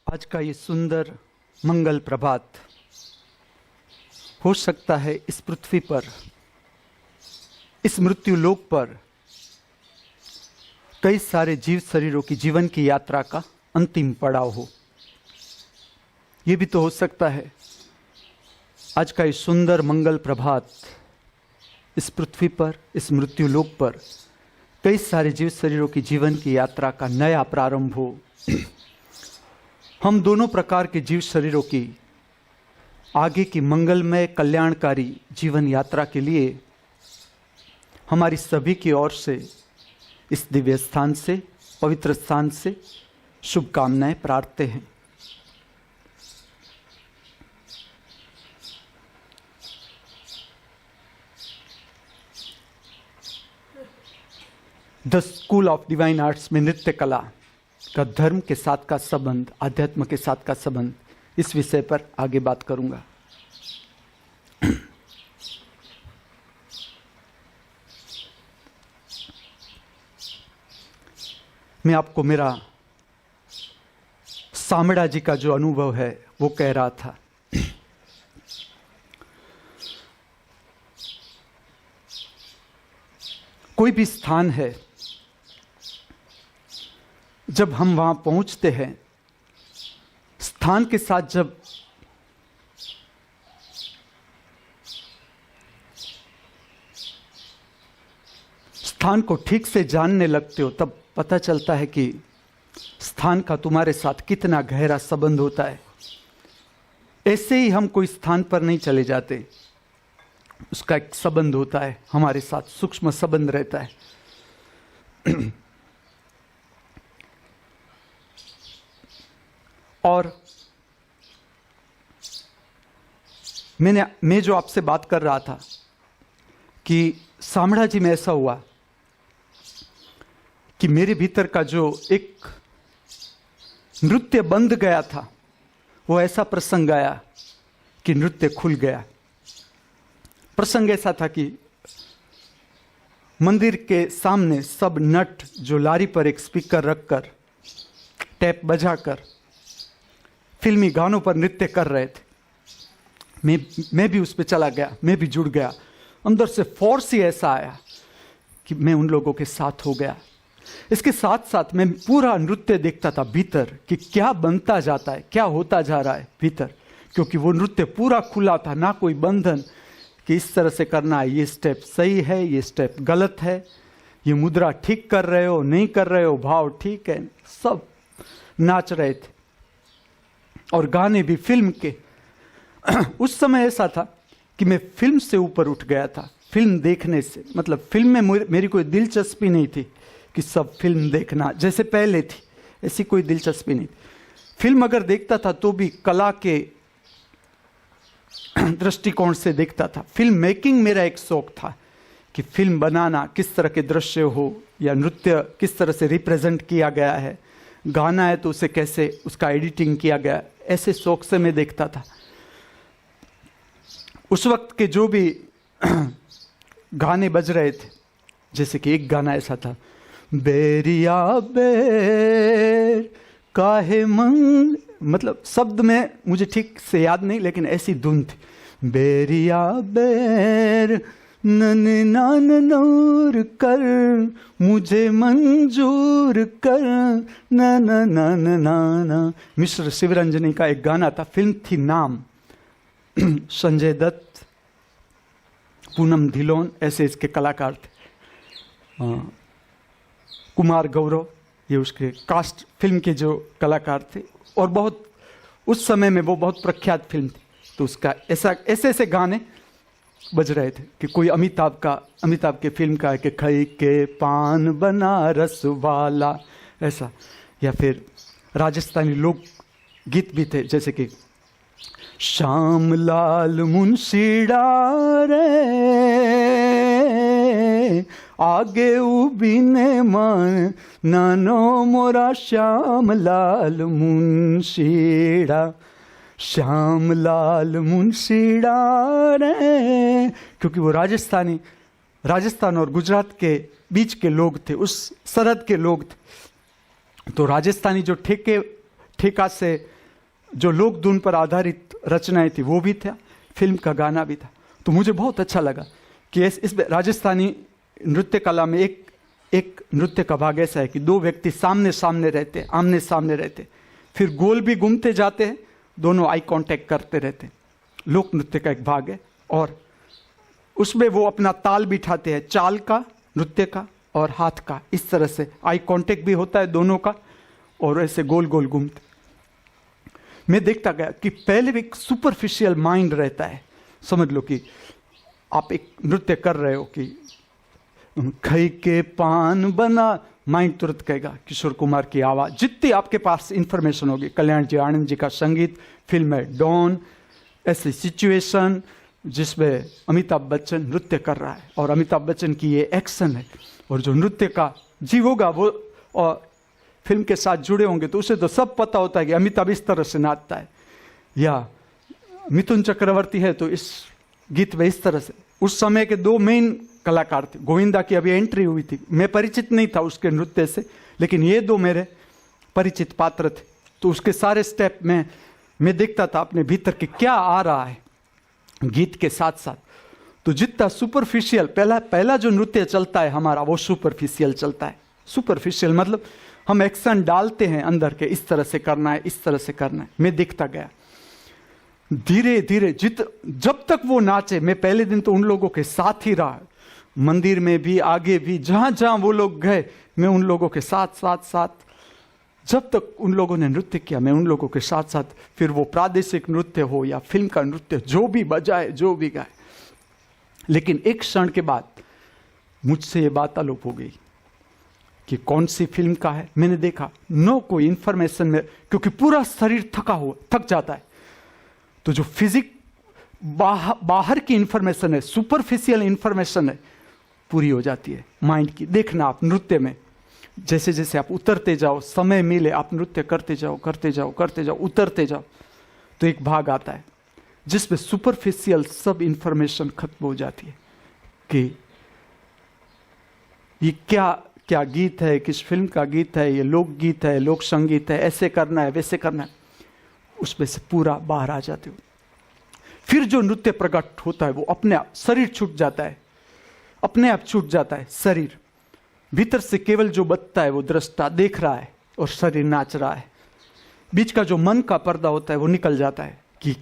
आज का ये सुंदर मंगल प्रभात हो सकता है इस पृथ्वी पर, इस मृत्यु लोक पर कई सारे जीव शरीरों की जीवन की यात्रा का अंतिम पड़ाव हो। ये भी तो हो सकता है आज का ये सुंदर मंगल प्रभात इस पृथ्वी पर, इस मृत्यु लोक पर कई सारे जीव शरीरों की जीवन की यात्रा का नया प्रारंभ हो। हम दोनों प्रकार के जीव शरीरों की आगे की मंगलमय कल्याणकारी जीवन यात्रा के लिए हमारी सभी की ओर से इस दिव्य स्थान से, पवित्र स्थान से शुभकामनाएं प्रार्थते हैं। The school of divine arts में नृत्य कला का धर्म के साथ का संबंध, आध्यात्म के साथ का संबंध, इस विषय पर आगे बात करूंगा। मैं आपको मेरा सामड़ा जी का जो अनुभव है वो कह रहा था। कोई भी स्थान है, जब हम वहां पहुंचते हैं, स्थान के साथ जब स्थान को ठीक से जानने लगते हो, तब पता चलता है कि स्थान का तुम्हारे साथ कितना गहरा संबंध होता है। ऐसे ही हम कोई स्थान पर नहीं चले जाते, उसका एक संबंध होता है हमारे साथ, सूक्ष्म संबंध रहता है। और मैं जो आपसे बात कर रहा था कि सामड़ा जी में ऐसा हुआ कि मेरे भीतर का जो एक नृत्य बंद गया था, वो ऐसा प्रसंग आया कि नृत्य खुल गया। प्रसंग ऐसा था कि मंदिर के सामने सब नट जो लारी पर एक स्पीकर रखकर, टैप बजाकर फिल्मी गानों पर नृत्य कर रहे थे। मैं भी उस पर चला गया, मैं भी जुड़ गया। अंदर से फोर्स ही ऐसा आया कि मैं उन लोगों के साथ हो गया। इसके साथ साथ मैं पूरा नृत्य देखता था भीतर कि क्या बनता जाता है, क्या होता जा रहा है भीतर, क्योंकि वो नृत्य पूरा खुला था, ना कोई बंधन कि इस तरह से करना है, ये स्टेप सही है, ये स्टेप गलत है, ये मुद्रा ठीक कर रहे हो, नहीं कर रहे हो, भाव ठीक है। सब नाच रहे थे और गाने भी फिल्म के। उस समय ऐसा था कि मैं फिल्म से ऊपर उठ गया था, फिल्म देखने से। मतलब फिल्म में मेरी कोई दिलचस्पी नहीं थी कि सब फिल्म देखना जैसे पहले थी, ऐसी कोई दिलचस्पी नहीं थी। फिल्म अगर देखता था तो भी कला के दृष्टिकोण से देखता था। फिल्म मेकिंग मेरा एक शौक था कि फिल्म बनाना, किस तरह के दृश्य हो या नृत्य किस तरह से रिप्रेजेंट किया गया है, गाना है तो उसे कैसे उसका एडिटिंग किया गया, ऐसे शौक से मैं देखता था। उस वक्त के जो भी गाने बज रहे थे, जैसे कि एक गाना ऐसा था, बेरिया बेर काहे मंग, मतलब शब्द में मुझे ठीक से याद नहीं, लेकिन ऐसी धुन थी, बेरिया बेर नन नान नूर कर मुझे मंजूर कर न न न न। मिश्र शिवरंजनी का एक गाना था, फिल्म थी नाम। संजय दत्त, पूनम धिलोन, ऐसे इसके कलाकार थे। कुमार गौरव, ये उसके कास्ट फिल्म के जो कलाकार थे, और बहुत उस समय में वो बहुत प्रख्यात फिल्म थी। तो उसका ऐसे ऐसे गाने बज रहे थे कि कोई अमिताभ के फिल्म का है कि खई के पान बनारस वाला, ऐसा। या फिर राजस्थानी लोक गीत भी थे, जैसे कि श्याम लाल मुंशीड़ा रे आगे उबीने मान नानो मोरा श्याम लाल मुंशीड़ा, श्याम लाल मुंशीड़ा रे, क्योंकि वो राजस्थान और गुजरात के बीच के लोग थे, उस सरहद के लोग थे। तो राजस्थानी जो ठेका से जो लोक धुन पर आधारित रचनाएं थी वो भी था, फिल्म का गाना भी था। तो मुझे बहुत अच्छा लगा कि इस राजस्थानी नृत्य कला में एक नृत्य का भाग ऐसा है कि दो व्यक्ति सामने सामने रहते, आमने सामने रहते, फिर गोल भी घूमते जाते हैं, दोनों आई कांटेक्ट करते रहते हैं। लोक नृत्य का एक भाग है और उसमें वो अपना ताल बिठाते हैं, चाल का, नृत्य का और हाथ का, इस तरह से आई कांटेक्ट भी होता है दोनों का और ऐसे गोल गोल घूमते। मैं देखता गया कि पहले एक सुपरफिशियल माइंड रहता है। समझ लो कि आप एक नृत्य कर रहे हो कि खई के पान बना, माइंड तुरंत कहेगा किशोर कुमार की आवाज, जितनी आपके पास इंफॉर्मेशन होगी, कल्याण जी आनंद जी का संगीत, फिल्म है डॉन, ऐसी सिचुएशन जिसमें अमिताभ बच्चन नृत्य कर रहा है और अमिताभ बच्चन की ये एक्शन है और जो नृत्य का जीव होगा वो और फिल्म के साथ जुड़े होंगे तो उसे तो सब पता होता है कि अमिताभ इस तरह से नाचता है, या मिथुन चक्रवर्ती है तो इस गीत में इस तरह से। उस समय के दो मेन कलाकार थे, गोविंदा की अभी एंट्री हुई थी, मैं परिचित नहीं था उसके नृत्य से, लेकिन ये दो मेरे परिचित पात्र थे। तो उसके सारे स्टेप में मैं देखता था अपने भीतर कि क्या आ रहा है गीत के साथ साथ। तो जितना सुपरफिशियल पहला जो नृत्य चलता है हमारा वो सुपरफिशियल चलता है। सुपरफिशियल मतलब हम एक्शन डालते हैं अंदर के, इस तरह से करना है, इस तरह से करना है। मैं देखता गया धीरे धीरे जब तक वो नाचे, मैं पहले दिन तो उन लोगों के साथ ही रहा, मंदिर में भी, आगे भी, जहां जहां वो लोग गए मैं उन लोगों के साथ साथ साथ, जब तक उन लोगों ने नृत्य किया मैं उन लोगों के साथ साथ, फिर वो प्रादेशिक नृत्य हो या फिल्म का नृत्य, जो भी बजाए जो भी गाए। लेकिन एक क्षण के बाद मुझसे ये बात अलोप हो गई कि कौन सी फिल्म का है। मैंने देखा नो कोई इंफॉर्मेशन में, क्योंकि पूरा शरीर थक जाता है। तो जो फिजिक बाहर की इंफॉर्मेशन है, सुपरफिशियल इंफॉर्मेशन है, पूरी हो जाती है माइंड की। देखना आप नृत्य में जैसे जैसे आप उतरते जाओ, समय मिले आप नृत्य करते जाओ करते जाओ करते जाओ, उतरते जाओ, तो एक भाग आता है जिसमें सुपरफिशियल सब इंफॉर्मेशन खत्म हो जाती है कि ये क्या क्या गीत है, किस फिल्म का गीत है, ये लोकगीत है, लोक संगीत है, ऐसे करना है वैसे करना है, उसमें से पूरा बाहर आ जाते हो। फिर जो नृत्य प्रकट होता है वो अपने आप शरीर छूट जाता है, अपने आप छूट जाता है शरीर। भीतर से केवल जो बचता है वो दृष्टा देख रहा है और शरीर नाच रहा है। बीच का जो मन का पर्दा होता है वो निकल जाता है कि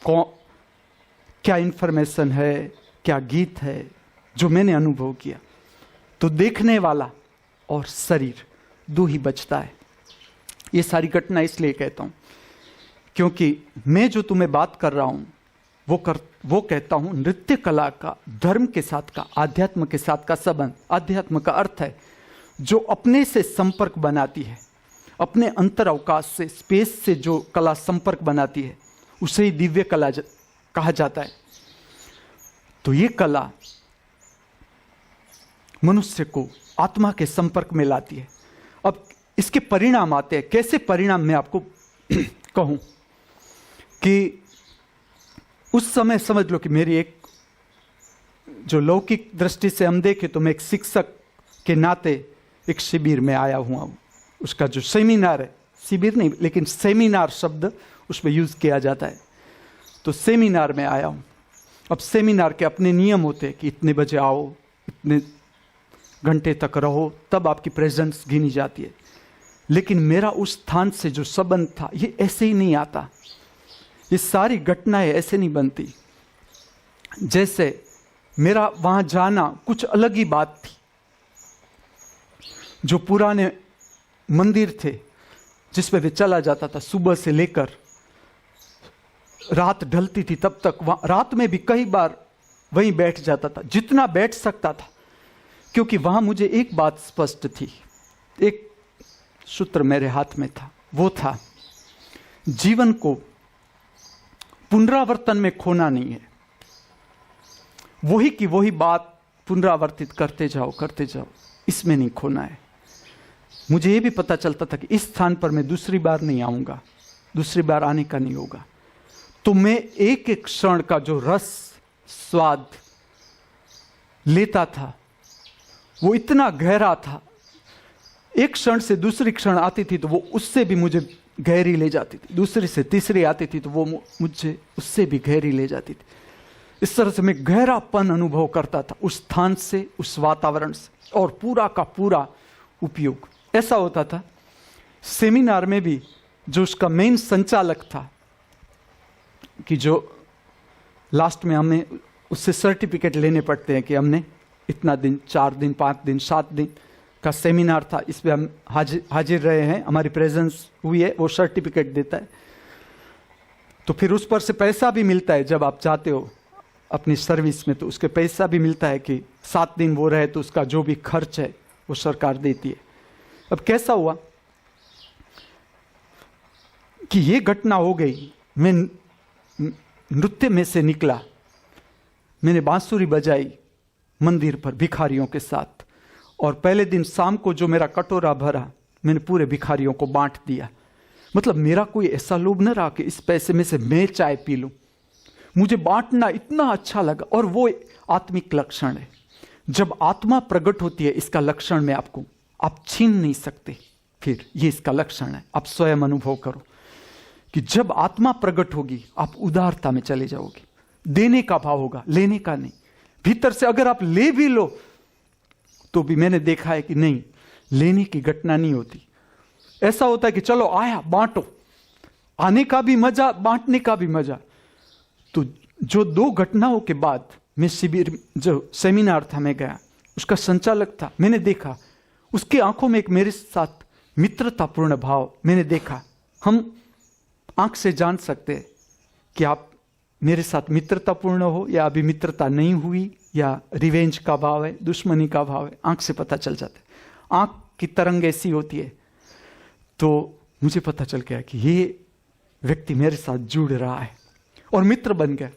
क्या इंफॉर्मेशन है, क्या गीत है जो मैंने अनुभव किया। तो देखने वाला और शरीर दो ही बचता है। ये सारी घटना इसलिए कहता हूं क्योंकि मैं जो तुम्हें बात कर रहा हूं वो कहता हूं नृत्य कला का धर्म के साथ का, आध्यात्म के साथ का संबंध। आध्यात्म का अर्थ है जो अपने से संपर्क बनाती है, अपने अंतर अवकाश से, स्पेस से जो कला संपर्क बनाती है उसे ही दिव्य कला कहा जाता है। तो ये कला मनुष्य को आत्मा के संपर्क में लाती है। अब इसके परिणाम आते हैं। कैसे परिणाम मैं आपको कहूं कि उस समय समझ लो कि मेरी एक जो लौकिक दृष्टि से हम देखें तो मैं एक शिक्षक के नाते एक शिविर में आया हुआ हूं। उसका जो सेमिनार है, शिविर नहीं लेकिन सेमिनार शब्द उसमें यूज किया जाता है, तो सेमिनार में आया हूं। अब सेमिनार के अपने नियम होते हैं कि इतने बजे आओ, इतने घंटे तक रहो, तब आपकी प्रेजेंस गिनी जाती है। लेकिन मेरा उस स्थान से जो संबंध था ये ऐसे ही नहीं आता। ये सारी घटनाएं ऐसे नहीं बनती। जैसे मेरा वहां जाना कुछ अलग ही बात थी। जो पुराने मंदिर थे जिसमें वे चला जाता था, सुबह से लेकर रात ढलती थी तब तक, वहां रात में भी कई बार वहीं बैठ जाता था जितना बैठ सकता था, क्योंकि वहां मुझे एक बात स्पष्ट थी, एक सूत्र मेरे हाथ में था, वो था जीवन को पुनरावर्तन में खोना नहीं है। वही की वही बात पुनरावर्तित करते जाओ, इसमें नहीं खोना है। मुझे ये भी पता चलता था कि इस स्थान पर मैं दूसरी बार नहीं आऊंगा, दूसरी बार आने का नहीं होगा। तो मैं एक एक क्षण का जो रस स्वाद लेता था वो इतना गहरा था। एक क्षण से दूसरी क्षण आती थी तो वो उससे भी मुझे गहरी ले जाती थी, दूसरी से तीसरी आती थी तो वो मुझे उससे भी गहरी ले जाती थी। इस तरह से मैं गहरापन अनुभव करता था उस स्थान से, उस वातावरण से, और पूरा का पूरा उपयोग ऐसा होता था। सेमिनार में भी जो उसका मेन संचालक था, कि जो लास्ट में हमें उससे सर्टिफिकेट लेने पड़ते हैं कि हमने इतना दिन, 4 दिन, 5 दिन, 7 दिन का सेमिनार था, इसमें हम हाजिर रहे हैं, हमारी प्रेजेंस हुई है, वो सर्टिफिकेट देता है। तो फिर उस पर से पैसा भी मिलता है जब आप जाते हो अपनी सर्विस में, तो उसके पैसा भी मिलता है कि 7 दिन वो रहे तो उसका जो भी खर्च है वो सरकार देती है। अब कैसा हुआ कि ये घटना हो गई, मैं नृत्य में से निकला, मैंने बांसुरी बजाई मंदिर पर भिखारियों के साथ, और पहले दिन शाम को जो मेरा कटोरा भरा मैंने पूरे भिखारियों को बांट दिया। मतलब मेरा कोई ऐसा लोभ न रहा कि इस पैसे में से मैं चाय पी लूं, मुझे बांटना इतना अच्छा लगा। और वो आत्मिक लक्षण है, जब आत्मा प्रकट होती है, इसका लक्षण में आपको आप छीन नहीं सकते। फिर ये इसका लक्षण है, आप स्वयं अनुभव करो कि जब आत्मा प्रकट होगी आप उदारता में चले जाओगे, देने का भाव होगा, लेने का नहीं। भीतर से अगर आप ले भी लो तो भी मैंने देखा है कि नहीं, लेने की घटना नहीं होती। ऐसा होता है कि चलो आया, बांटो, आने का भी मजा, बांटने का भी मजा। तो जो 2 घटनाओं के बाद मैं शिविर, जो सेमिनार था मैं गया, उसका संचालक था, मैंने देखा उसकी आंखों में एक मेरे साथ मित्रतापूर्ण भाव मैंने देखा। हम आंख से जान सकते हैं कि आप मेरे साथ मित्रतापूर्ण हो या अभी मित्रता नहीं हुई, या रिवेंज का भाव है, दुश्मनी का भाव है, आंख से पता चल जाता है। आंख की तरंग ऐसी होती है। तो मुझे पता चल गया कि ये व्यक्ति मेरे साथ जुड़ रहा है और मित्र बन गया।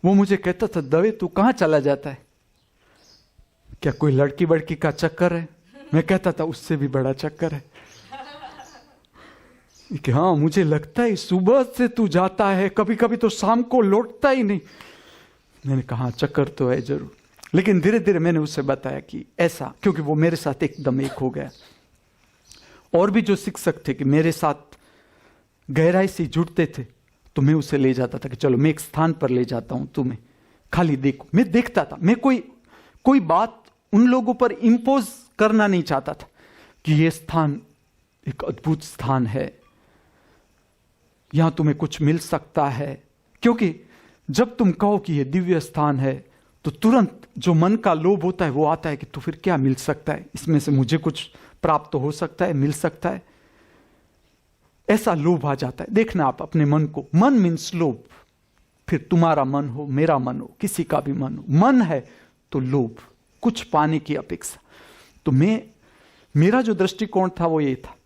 वो मुझे कहता था, दवे तू कहां चला जाता है, क्या कोई लड़की बड़की का चक्कर है? मैं कहता था उससे भी बड़ा चक्कर है। कि हाँ, मुझे लगता है सुबह से तू जाता है, कभी कभी तो शाम को लौटता ही नहीं। मैंने कहा चक्कर तो है जरूर, लेकिन धीरे धीरे मैंने उससे बताया कि ऐसा, क्योंकि वो मेरे साथ एकदम एक हो गया। और भी जो शिक्षक थे कि मेरे साथ गहराई से जुड़ते थे, तो मैं उसे ले जाता था कि चलो मैं एक स्थान पर ले जाता हूं तुम्हें, खाली देखो। मैं देखता था, मैं कोई बात उन लोगों पर इंपोज करना नहीं चाहता था कि ये स्थान एक अद्भुत स्थान है, यहां तुम्हें कुछ मिल सकता है। क्योंकि जब तुम कहो कि यह दिव्य स्थान है तो तुरंत जो मन का लोभ होता है वो आता है कि तो फिर क्या मिल सकता है, इसमें से मुझे कुछ प्राप्त हो सकता है, मिल सकता है, ऐसा लोभ आ जाता है। देखना आप अपने मन को, मन मीन्स लोभ। फिर तुम्हारा मन हो, मेरा मन हो, किसी का भी मन हो, मन है तो लोभ, कुछ पाने की अपेक्षा। तो मेरा जो दृष्टिकोण था वो ये था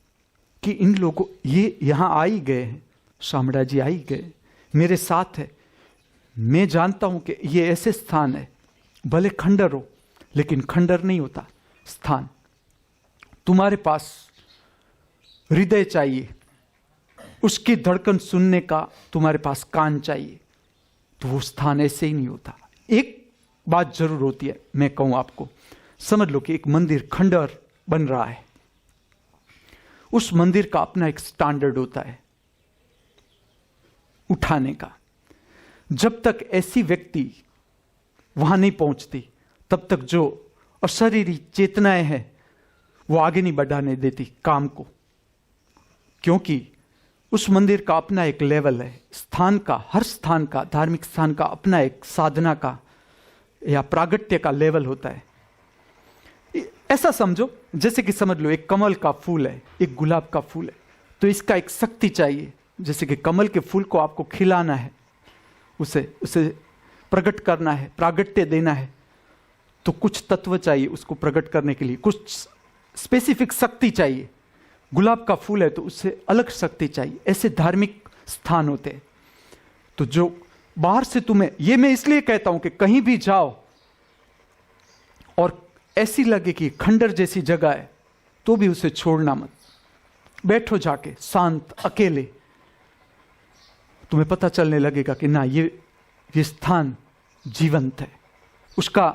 कि इन लोगों, ये यहां आ ही गए हैं, शामड़ा जी आ ही गए, मेरे साथ है, मैं जानता हूं कि ये ऐसे स्थान है, भले खंडर हो लेकिन खंडर नहीं होता स्थान। तुम्हारे पास हृदय चाहिए, उसकी धड़कन सुनने का तुम्हारे पास कान चाहिए, तो वो स्थान ऐसे ही नहीं होता। एक बात जरूर होती है, मैं कहूं आपको, समझ लो कि एक मंदिर खंडर बन रहा है, उस मंदिर का अपना एक स्टैंडर्ड होता है उठाने का। जब तक ऐसी व्यक्ति वहां नहीं पहुंचती तब तक जो अशरीरी चेतनाएं हैं वो आगे नहीं बढ़ाने देती काम को, क्योंकि उस मंदिर का अपना एक लेवल है। स्थान का, हर स्थान का, धार्मिक स्थान का अपना एक साधना का या प्रागट्य का लेवल होता है। ऐसा समझो जैसे कि समझ लो एक कमल का फूल है, एक गुलाब का फूल है, तो इसका एक शक्ति चाहिए। जैसे कि कमल के फूल को आपको खिलाना है, उसे प्रकट करना है, प्रागट्य देना है, तो कुछ तत्व चाहिए उसको प्रकट करने के लिए, कुछ स्पेसिफिक शक्ति चाहिए। गुलाब का फूल है तो उससे अलग शक्ति चाहिए। ऐसे धार्मिक स्थान होते हैं। तो जो बाहर से तुम्हें, ये मैं इसलिए कहता हूं कि कहीं भी जाओ और ऐसी लगे कि खंडर जैसी जगह है तो भी उसे छोड़ना मत। बैठो जाके शांत अकेले, तुम्हें पता चलने लगेगा कि ना, ये स्थान जीवंत है, उसका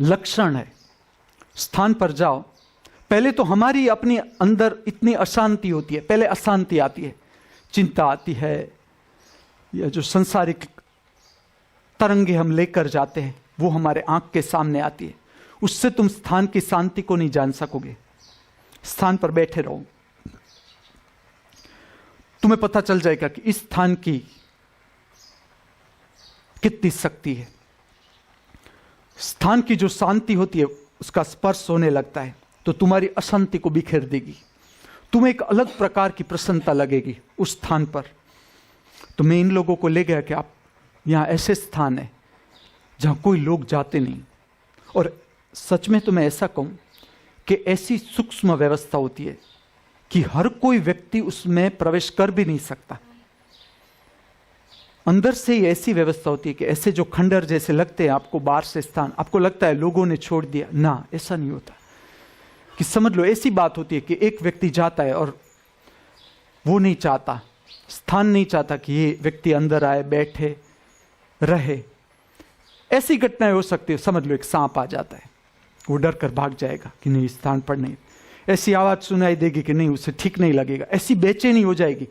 लक्षण है। स्थान पर जाओ, पहले तो हमारी अपने अंदर इतनी अशांति होती है, पहले अशांति आती है, चिंता आती है, या जो संसारिक तरंगे हम लेकर जाते हैं वो हमारे आंख के सामने आती है। उससे तुम स्थान की शांति को नहीं जान सकोगे। स्थान पर बैठे रहो, तुम्हें पता चल जाएगा कि इस स्थान की कितनी शक्ति है। स्थान की जो शांति होती है उसका स्पर्श होने लगता है तो तुम्हारी अशांति को बिखेर देगी, तुम्हें एक अलग प्रकार की प्रसन्नता लगेगी उस स्थान पर। तो मैं इन लोगों को ले गया कि आप यहां ऐसे स्थान है जहां कोई लोग जाते नहीं, और सच में तो मैं ऐसा कहूं कि ऐसी सूक्ष्म व्यवस्था होती है कि हर कोई व्यक्ति उसमें प्रवेश कर भी नहीं सकता। अंदर से ही ऐसी व्यवस्था होती है कि ऐसे जो खंडर जैसे लगते हैं आपको, बाहर से स्थान आपको लगता है लोगों ने छोड़ दिया ना, ऐसा नहीं होता। कि समझ लो ऐसी बात होती है कि एक व्यक्ति जाता है और वो नहीं चाहता, स्थान नहीं चाहता कि ये व्यक्ति अंदर आए, बैठे, रहे। ऐसी घटनाएं हो सकती है, समझ लो एक सांप आ जाता है, वो डर कर भाग जाएगा कि नहीं स्थान पर नहीं। ऐसी आवाज सुनाई देगी कि नहीं, उसे ठीक नहीं लगेगा, ऐसी बेचैनी हो जाएगी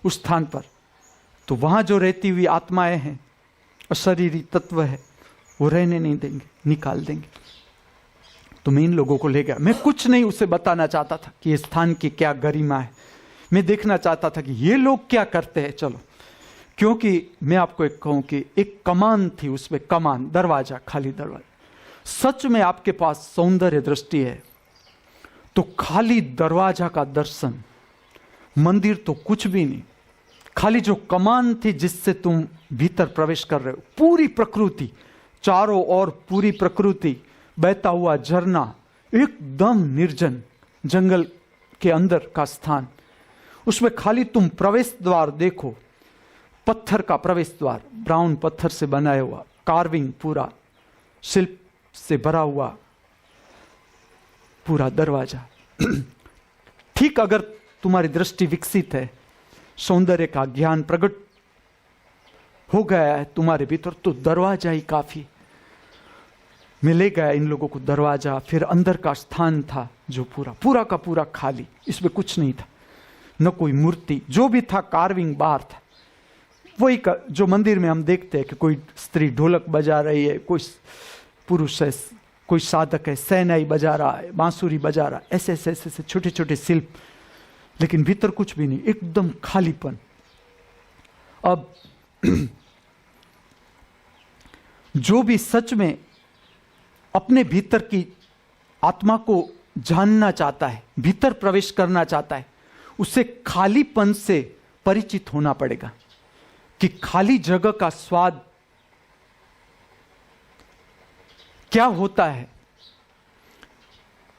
उस स्थान पर। तो वहां जो रहती हुई आत्माएं हैं, अशरीरी तत्व है, वो रहने नहीं देंगे, निकाल देंगे। तो मैं इन लोगों को ले गया, मैं कुछ नहीं उसे बताना चाहता था कि इस स्थान की क्या गरिमा है, मैं देखना चाहता था कि ये लोग क्या करते हैं। चलो, क्योंकि मैं आपको एक कहूं कि एक कमान थी, उसमें कमान, दरवाजा, खाली दरवाजा। सच में आपके पास सौंदर्य दृष्टि है तो खाली दरवाजा का दर्शन, मंदिर तो कुछ भी नहीं, खाली जो कमान थी जिससे तुम भीतर प्रवेश कर रहे हो, पूरी प्रकृति चारों ओर, पूरी प्रकृति, बहता हुआ झरना, एकदम निर्जन जंगल के अंदर का स्थान, उसमें खाली तुम प्रवेश द्वार देखो, पत्थर का प्रवेश द्वार, ब्राउन पत्थर से बनाया हुआ, कार्विंग, पूरा शिल्प से भरा हुआ पूरा दरवाजा। ठीक अगर तुम्हारी दृष्टि विकसित है, सौंदर्य का ज्ञान प्रकट हो गया है तुम्हारे भीतर, तो दरवाजा ही काफी। मैं ले गया इन लोगों को दरवाजा, फिर अंदर का स्थान था जो पूरा का पूरा खाली, इसमें कुछ नहीं था, न कोई मूर्ति, जो भी था कार्विंग बाहर था। वही जो मंदिर में हम देखते हैं कि कोई स्त्री ढोलक बजा रही है, कोई पुरुष है, कोई साधक है शहनाई बजा रहा है, बांसुरी बजा रहा है, ऐसे ऐसे ऐसे छोटे छोटे शिल्प, लेकिन भीतर कुछ भी नहीं, एकदम खालीपन। अब जो भी सच में अपने भीतर की आत्मा को जानना चाहता है, भीतर प्रवेश करना चाहता है, उसे खालीपन से परिचित होना पड़ेगा कि खाली जगह का स्वाद क्या होता है,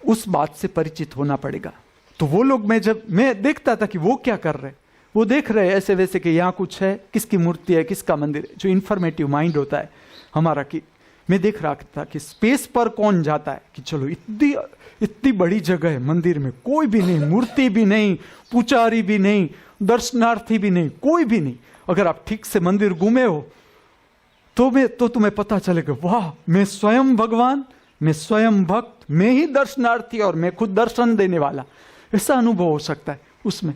उस बात से परिचित होना पड़ेगा। तो वो लोग, मैं देखता था कि वो क्या कर रहे, वो देख रहे ऐसे वैसे कि यहां कुछ है, किसकी मूर्ति है, किसका मंदिर है, जो इन्फॉर्मेटिव माइंड होता है हमारा, कि मैं देख रहा था कि स्पेस पर कौन जाता है, कि चलो इतनी बड़ी जगह है, मंदिर में कोई भी नहीं, मूर्ति भी नहीं, पुजारी भी नहीं, दर्शनार्थी भी नहीं, कोई भी नहीं। अगर आप ठीक से मंदिर घूमे हो तो तुम्हें पता चलेगा, वाह, मैं स्वयं भगवान, मैं स्वयं भक्त, मैं ही दर्शनार्थी और मैं खुद दर्शन देने वाला, ऐसा अनुभव हो सकता है उसमें।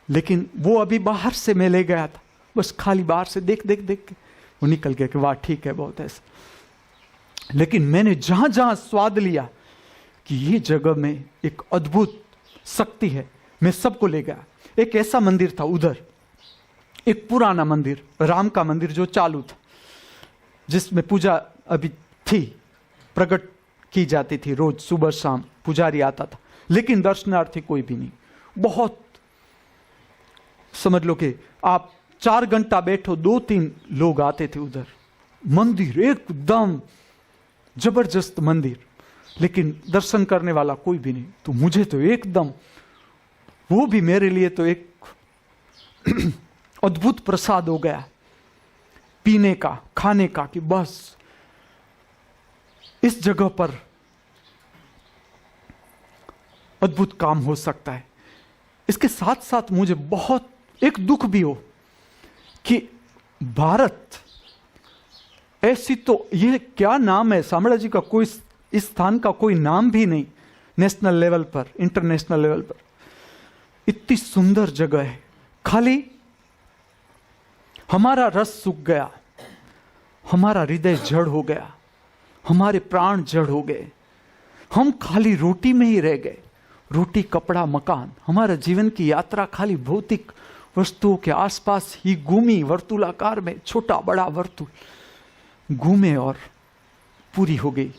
लेकिन वो अभी बाहर से मैं ले गया था, बस खाली बाहर से देख देख के वो निकल गया कि वाह ठीक है, बहुत ऐसा। लेकिन मैंने जहां जहां स्वाद लिया कि ये जगह में एक अद्भुत शक्ति है, मैं सबको ले गया। एक ऐसा मंदिर था उधर, एक पुराना मंदिर, राम का मंदिर जो चालू था, जिसमें पूजा अभी थी, प्रकट की जाती थी, रोज सुबह शाम पुजारी आता था, लेकिन दर्शनार्थी कोई भी नहीं। बहुत, समझ लो कि आप 4 घंटा बैठो, 2-3 लोग आते थे उधर। मंदिर एकदम जबरदस्त मंदिर, लेकिन दर्शन करने वाला कोई भी नहीं। तो मुझे तो एकदम, वो भी मेरे लिए तो एक अद्भुत प्रसाद हो गया, पीने का, खाने का, कि बस इस जगह पर अद्भुत काम हो सकता है। इसके साथ साथ मुझे बहुत एक दुख भी हो कि भारत ऐसी, तो ये क्या नाम है, शामळा जी का कोई, इस स्थान का कोई नाम भी नहीं नेशनल लेवल पर, इंटरनेशनल लेवल पर। इतनी सुंदर जगह है, खाली हमारा रस सूख गया, हमारा हृदय जड़ हो गया, हमारे प्राण जड़ हो गए, हम खाली रोटी में ही रह गए। रोटी, कपड़ा, मकान, हमारा जीवन की यात्रा खाली भौतिक वस्तुओं के आसपास ही घूमी, वर्तुलाकार में, छोटा बड़ा वर्तुल घूमे और पूरी हो गई,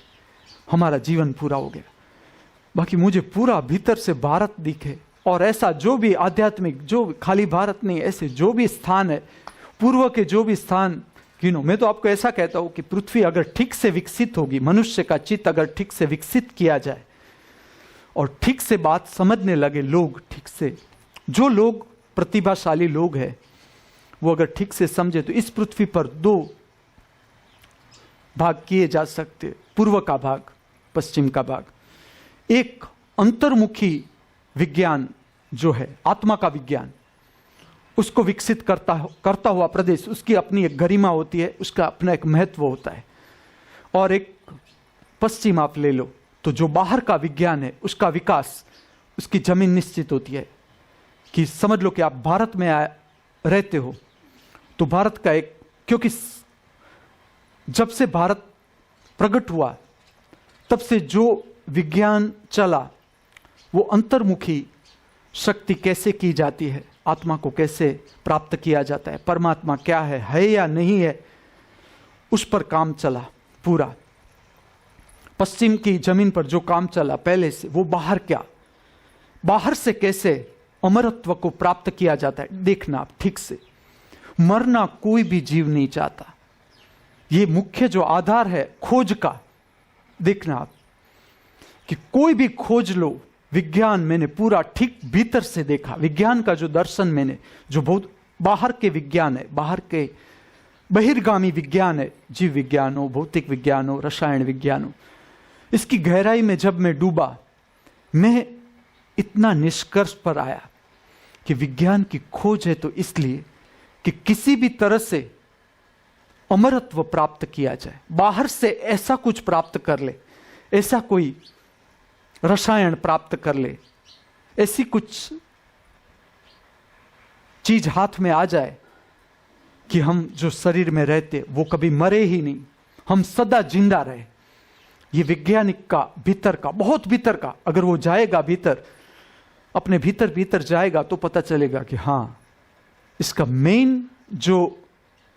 हमारा जीवन पूरा हो गया। बाकी मुझे पूरा भीतर से भारत दिखे, और ऐसा जो भी आध्यात्मिक, जो खाली भारत नहीं, ऐसे जो भी स्थान है, पूर्व के जो भी स्थान गिनो। मैं तो आपको ऐसा कहता हूं कि पृथ्वी अगर ठीक से विकसित होगी, मनुष्य का चित्त अगर ठीक से विकसित किया जाए और ठीक से बात समझने लगे लोग, ठीक से जो लोग प्रतिभाशाली लोग हैं वो अगर ठीक से समझे, तो इस पृथ्वी पर दो भाग किए जा सकते, पूर्व का भाग, पश्चिम का भाग। एक अंतर्मुखी विज्ञान जो है, आत्मा का विज्ञान, उसको विकसित करता हुआ प्रदेश, उसकी अपनी एक गरिमा होती है, उसका अपना एक महत्व होता है। और एक पश्चिम आप ले लो तो जो बाहर का विज्ञान है, उसका विकास, उसकी जमीन निश्चित होती है। कि समझ लो कि आप भारत में रहते हो, तो भारत का एक, क्योंकि जब से भारत प्रकट हुआ तब से जो विज्ञान चला, वो अंतर्मुखी शक्ति कैसे की जाती है, आत्मा को कैसे प्राप्त किया जाता है, परमात्मा क्या है या नहीं है, उस पर काम चला पूरा। पश्चिम की जमीन पर जो काम चला पहले से, वो बाहर क्या, बाहर से कैसे अमरत्व को प्राप्त किया जाता है। देखना आप ठीक से, मरना कोई भी जीव नहीं चाहता, ये मुख्य जो आधार है खोज का। देखना आप कि कोई भी खोज लो, विज्ञान मैंने पूरा ठीक भीतर से देखा, विज्ञान का जो दर्शन मैंने, जो बहुत बाहर के विज्ञान है, बाहर के बहिर्गामी विज्ञान है, जीव विज्ञान हो, भौतिक विज्ञान हो, रसायन विज्ञान हो, इसकी गहराई में जब मैं डूबा, मैं इतना निष्कर्ष पर आया कि विज्ञान की खोज है तो इसलिए कि किसी भी तरह से अमरत्व प्राप्त किया जाए, बाहर से ऐसा कुछ प्राप्त कर ले, ऐसा कोई रसायन प्राप्त कर ले, ऐसी कुछ चीज हाथ में आ जाए कि हम जो शरीर में रहते वो कभी मरे ही नहीं, हम सदा जिंदा रहे। ये वैज्ञानिक का भीतर का, बहुत भीतर का, अगर वो जाएगा भीतर, अपने भीतर भीतर जाएगा तो पता चलेगा कि हां, इसका मेन जो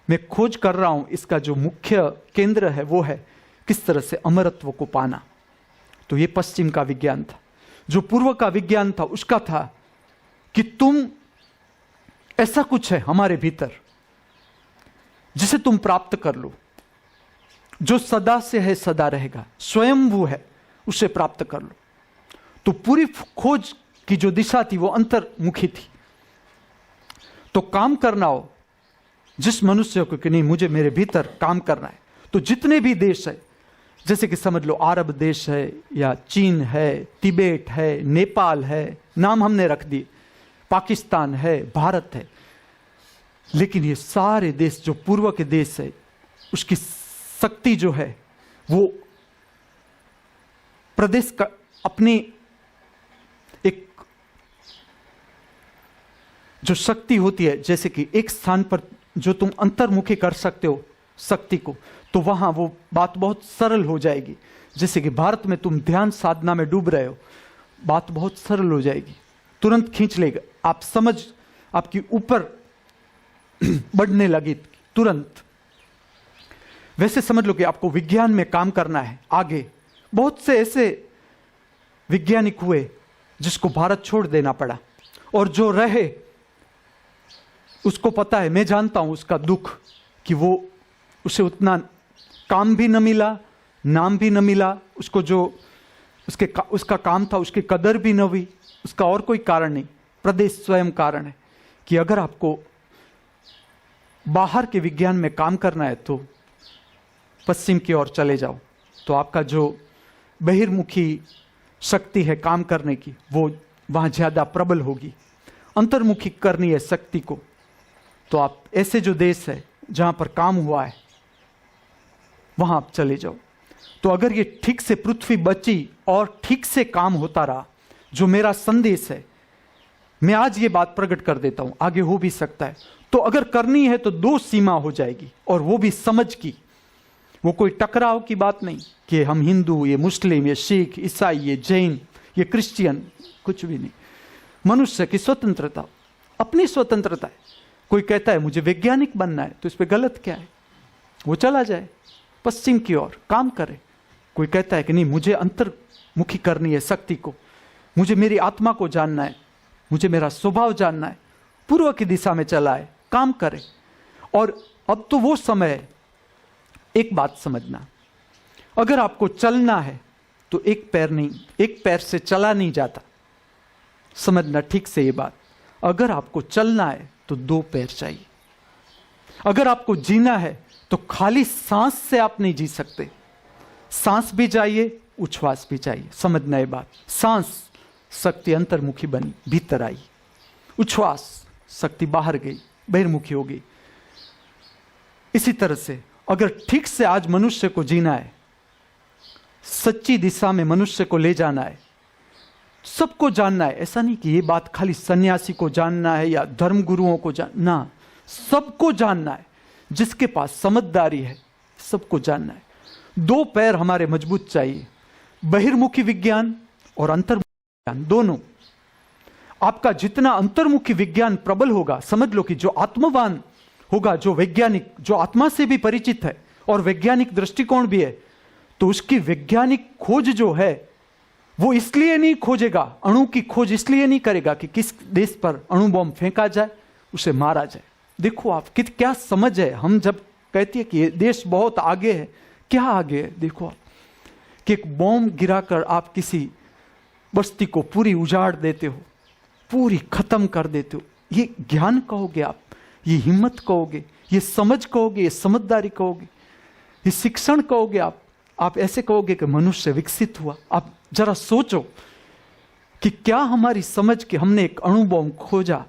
मैं खोज कर रहा हूं, इसका जो मुख्य केंद्र है वो है किस तरह से अमरत्व को पाना। तो ये पश्चिम का विज्ञान था। जो पूर्व का विज्ञान था उसका था कि तुम, ऐसा कुछ है हमारे भीतर जिसे तुम प्राप्त कर लो, जो सदा से है सदा रहेगा, स्वयंभू है, उसे प्राप्त कर लो। तो पूरी खोज की जो दिशा थी वो अंतर्मुखी थी। तो काम करना हो जिस मनुष्य को कि नहीं मुझे मेरे भीतर काम करना है, तो जितने भी देश है, जैसे कि समझ लो अरब देश है या चीन है, तिबेट है, नेपाल है, नाम हमने रख दिए, पाकिस्तान है, भारत है, लेकिन ये सारे देश जो पूर्व के देश है, उसकी शक्ति जो है वो प्रदेश का अपनी एक जो शक्ति होती है, जैसे कि एक स्थान पर जो तुम अंतर्मुखी कर सकते हो शक्ति को, तो वहां वो बात बहुत सरल हो जाएगी। जैसे कि भारत में तुम ध्यान साधना में डूब रहे हो, बात बहुत सरल हो जाएगी, तुरंत खींच लेगा, आप समझ आपकी ऊपर बढ़ने लगी तुरंत। वैसे समझ लो कि आपको विज्ञान में काम करना है आगे। बहुत से ऐसे वैज्ञानिक हुए जिसको भारत छोड़ देना पड़ा, और जो रहे उसको पता है, मैं जानता हूं उसका दुख, कि वो उसे उतना काम भी न मिला, नाम भी न मिला, उसको जो उसका काम था उसकी कदर भी न हुई। उसका और कोई कारण नहीं, प्रदेश स्वयं कारण है कि अगर आपको बाहर के विज्ञान में काम करना है तो पश्चिम की ओर चले जाओ, तो आपका जो बहिर्मुखी शक्ति है काम करने की वो वहां ज्यादा प्रबल होगी। अंतर्मुखी करनी है शक्ति को, तो आप ऐसे जो देश है जहां पर काम हुआ है वहां आप चले जाओ। तो अगर ये ठीक से पृथ्वी बची और ठीक से काम होता रहा, जो मेरा संदेश है, मैं आज ये बात प्रकट कर देता हूं, आगे हो भी सकता है, तो अगर करनी है तो 2 सीमा हो जाएगी, और वो भी समझ की। वो कोई टकराव की बात नहीं कि हम हिंदू, ये मुस्लिम, ये सिख, ईसाई, ये जैन, ये क्रिश्चियन, कुछ भी नहीं। मनुष्य की स्वतंत्रता, अपनी स्वतंत्रता है। कोई कहता है मुझे वैज्ञानिक बनना है, तो इस पे गलत क्या है? वो चला जाए पश्चिम की ओर, काम करे। कोई कहता है कि नहीं, मुझे अंतर्मुखी करनी है शक्ति को, मुझे मेरी आत्मा को जानना है, मुझे मेरा स्वभाव जानना है, पूर्व की दिशा में चला है, काम करे। और अब तो वो समय है, एक बात समझना, अगर आपको चलना है तो एक पैर से चला नहीं जाता। समझना ठीक से ये बात, अगर आपको चलना है तो 2 पैर चाहिए। अगर आपको जीना है तो खाली सांस से आप नहीं जी सकते, सांस भी चाहिए, उच्छ्वास भी चाहिए। समझना ये बात, सांस शक्ति अंतर्मुखी बनी, भीतर आई, उच्छ्वास शक्ति बाहर गई, बहिर्मुखी हो गई। इसी तरह से अगर ठीक से आज मनुष्य को जीना है, सच्ची दिशा में मनुष्य को ले जाना है, सबको जानना है। ऐसा नहीं कि ये बात खाली सन्यासी को जानना है या धर्म गुरुओं को जानना, सबको जानना है। जिसके पास समझदारी है सबको जानना है। 2 पैर हमारे मजबूत चाहिए, बहिर्मुखी विज्ञान और अंतर्मुखी विज्ञान, दोनों। आपका जितना अंतर्मुखी विज्ञान प्रबल होगा, समझ लो कि जो आत्मवान होगा, जो वैज्ञानिक, जो आत्मा से भी परिचित है और वैज्ञानिक दृष्टिकोण भी है, तो उसकी वैज्ञानिक खोज जो है वो इसलिए नहीं खोजेगा, अणु की खोज इसलिए नहीं करेगा कि किस देश पर अणु बम फेंका जाए, उसे मारा जाए। देखो आप क्या समझ है। हम जब कहते हैं कि ये देश बहुत आगे है, क्या आगे है? देखो आप कि एक बॉम्ब गिराकर आप किसी बस्ती को पूरी उजाड़ देते हो, पूरी खत्म कर देते हो। ये ज्ञान कहोगे आप, ये हिम्मत कहोगे, ये समझ कहोगे, ये समझदारी कहोगे, ये शिक्षण कहोगे आप ऐसे कहोगे कि मनुष्य विकसित हुआ। आप जरा सोचो कि क्या हमारी समझ के हमने एक अणु बॉम्ब खोजा,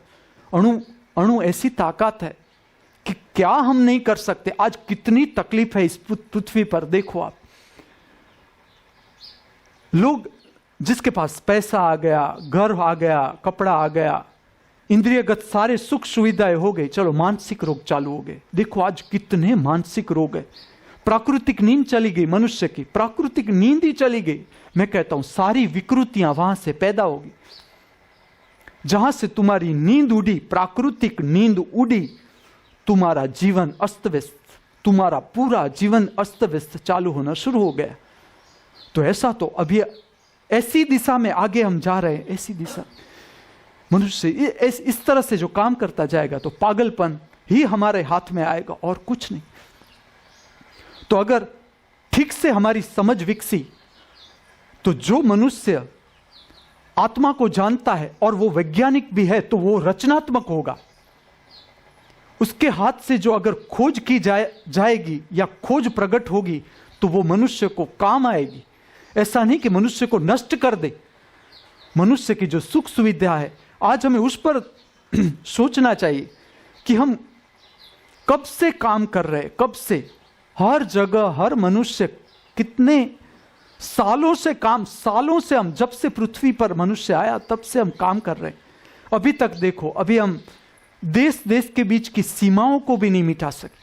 अणु ऐसी ताकत है कि क्या हम नहीं कर सकते। आज कितनी तकलीफ है इस पृथ्वी पर। देखो आप, लोग जिसके पास पैसा आ गया, घर आ गया, कपड़ा आ गया, इंद्रियगत सारे सुख सुविधाएं हो गई, चलो मानसिक रोग चालू हो गए। देखो आज कितने मानसिक रोग है। प्राकृतिक नींद चली गई, मनुष्य की प्राकृतिक नींद ही चली गई। मैं कहता हूं सारी विकृतियां वहां से पैदा होगी जहां से तुम्हारी नींद उड़ी, प्राकृतिक नींद उड़ी, तुम्हारा जीवन अस्त व्यस्त, तुम्हारा पूरा जीवन अस्त व्यस्त चालू होना शुरू हो गया। तो ऐसा तो अभी ऐसी दिशा में आगे हम जा रहे हैं, ऐसी दिशा मनुष्य इस तरह से जो काम करता जाएगा तो पागलपन ही हमारे हाथ में आएगा और कुछ नहीं। तो अगर ठीक से हमारी समझ विकसी तो जो मनुष्य आत्मा को जानता है और वो वैज्ञानिक भी है तो वो रचनात्मक होगा। उसके हाथ से जो अगर खोज की जाएगी या खोज प्रकट होगी तो वो मनुष्य को काम आएगी। ऐसा नहीं कि मनुष्य को नष्ट कर दे। मनुष्य की जो सुख सुविधा है आज हमें उस पर सोचना चाहिए कि हम कब से काम कर रहे हैं, कब से हर जगह हर मनुष्य कितने सालों से हम जब से पृथ्वी पर मनुष्य आया तब से हम काम कर रहे हैं। अभी तक देखो, अभी हम देश के बीच की सीमाओं को भी नहीं मिटा सके,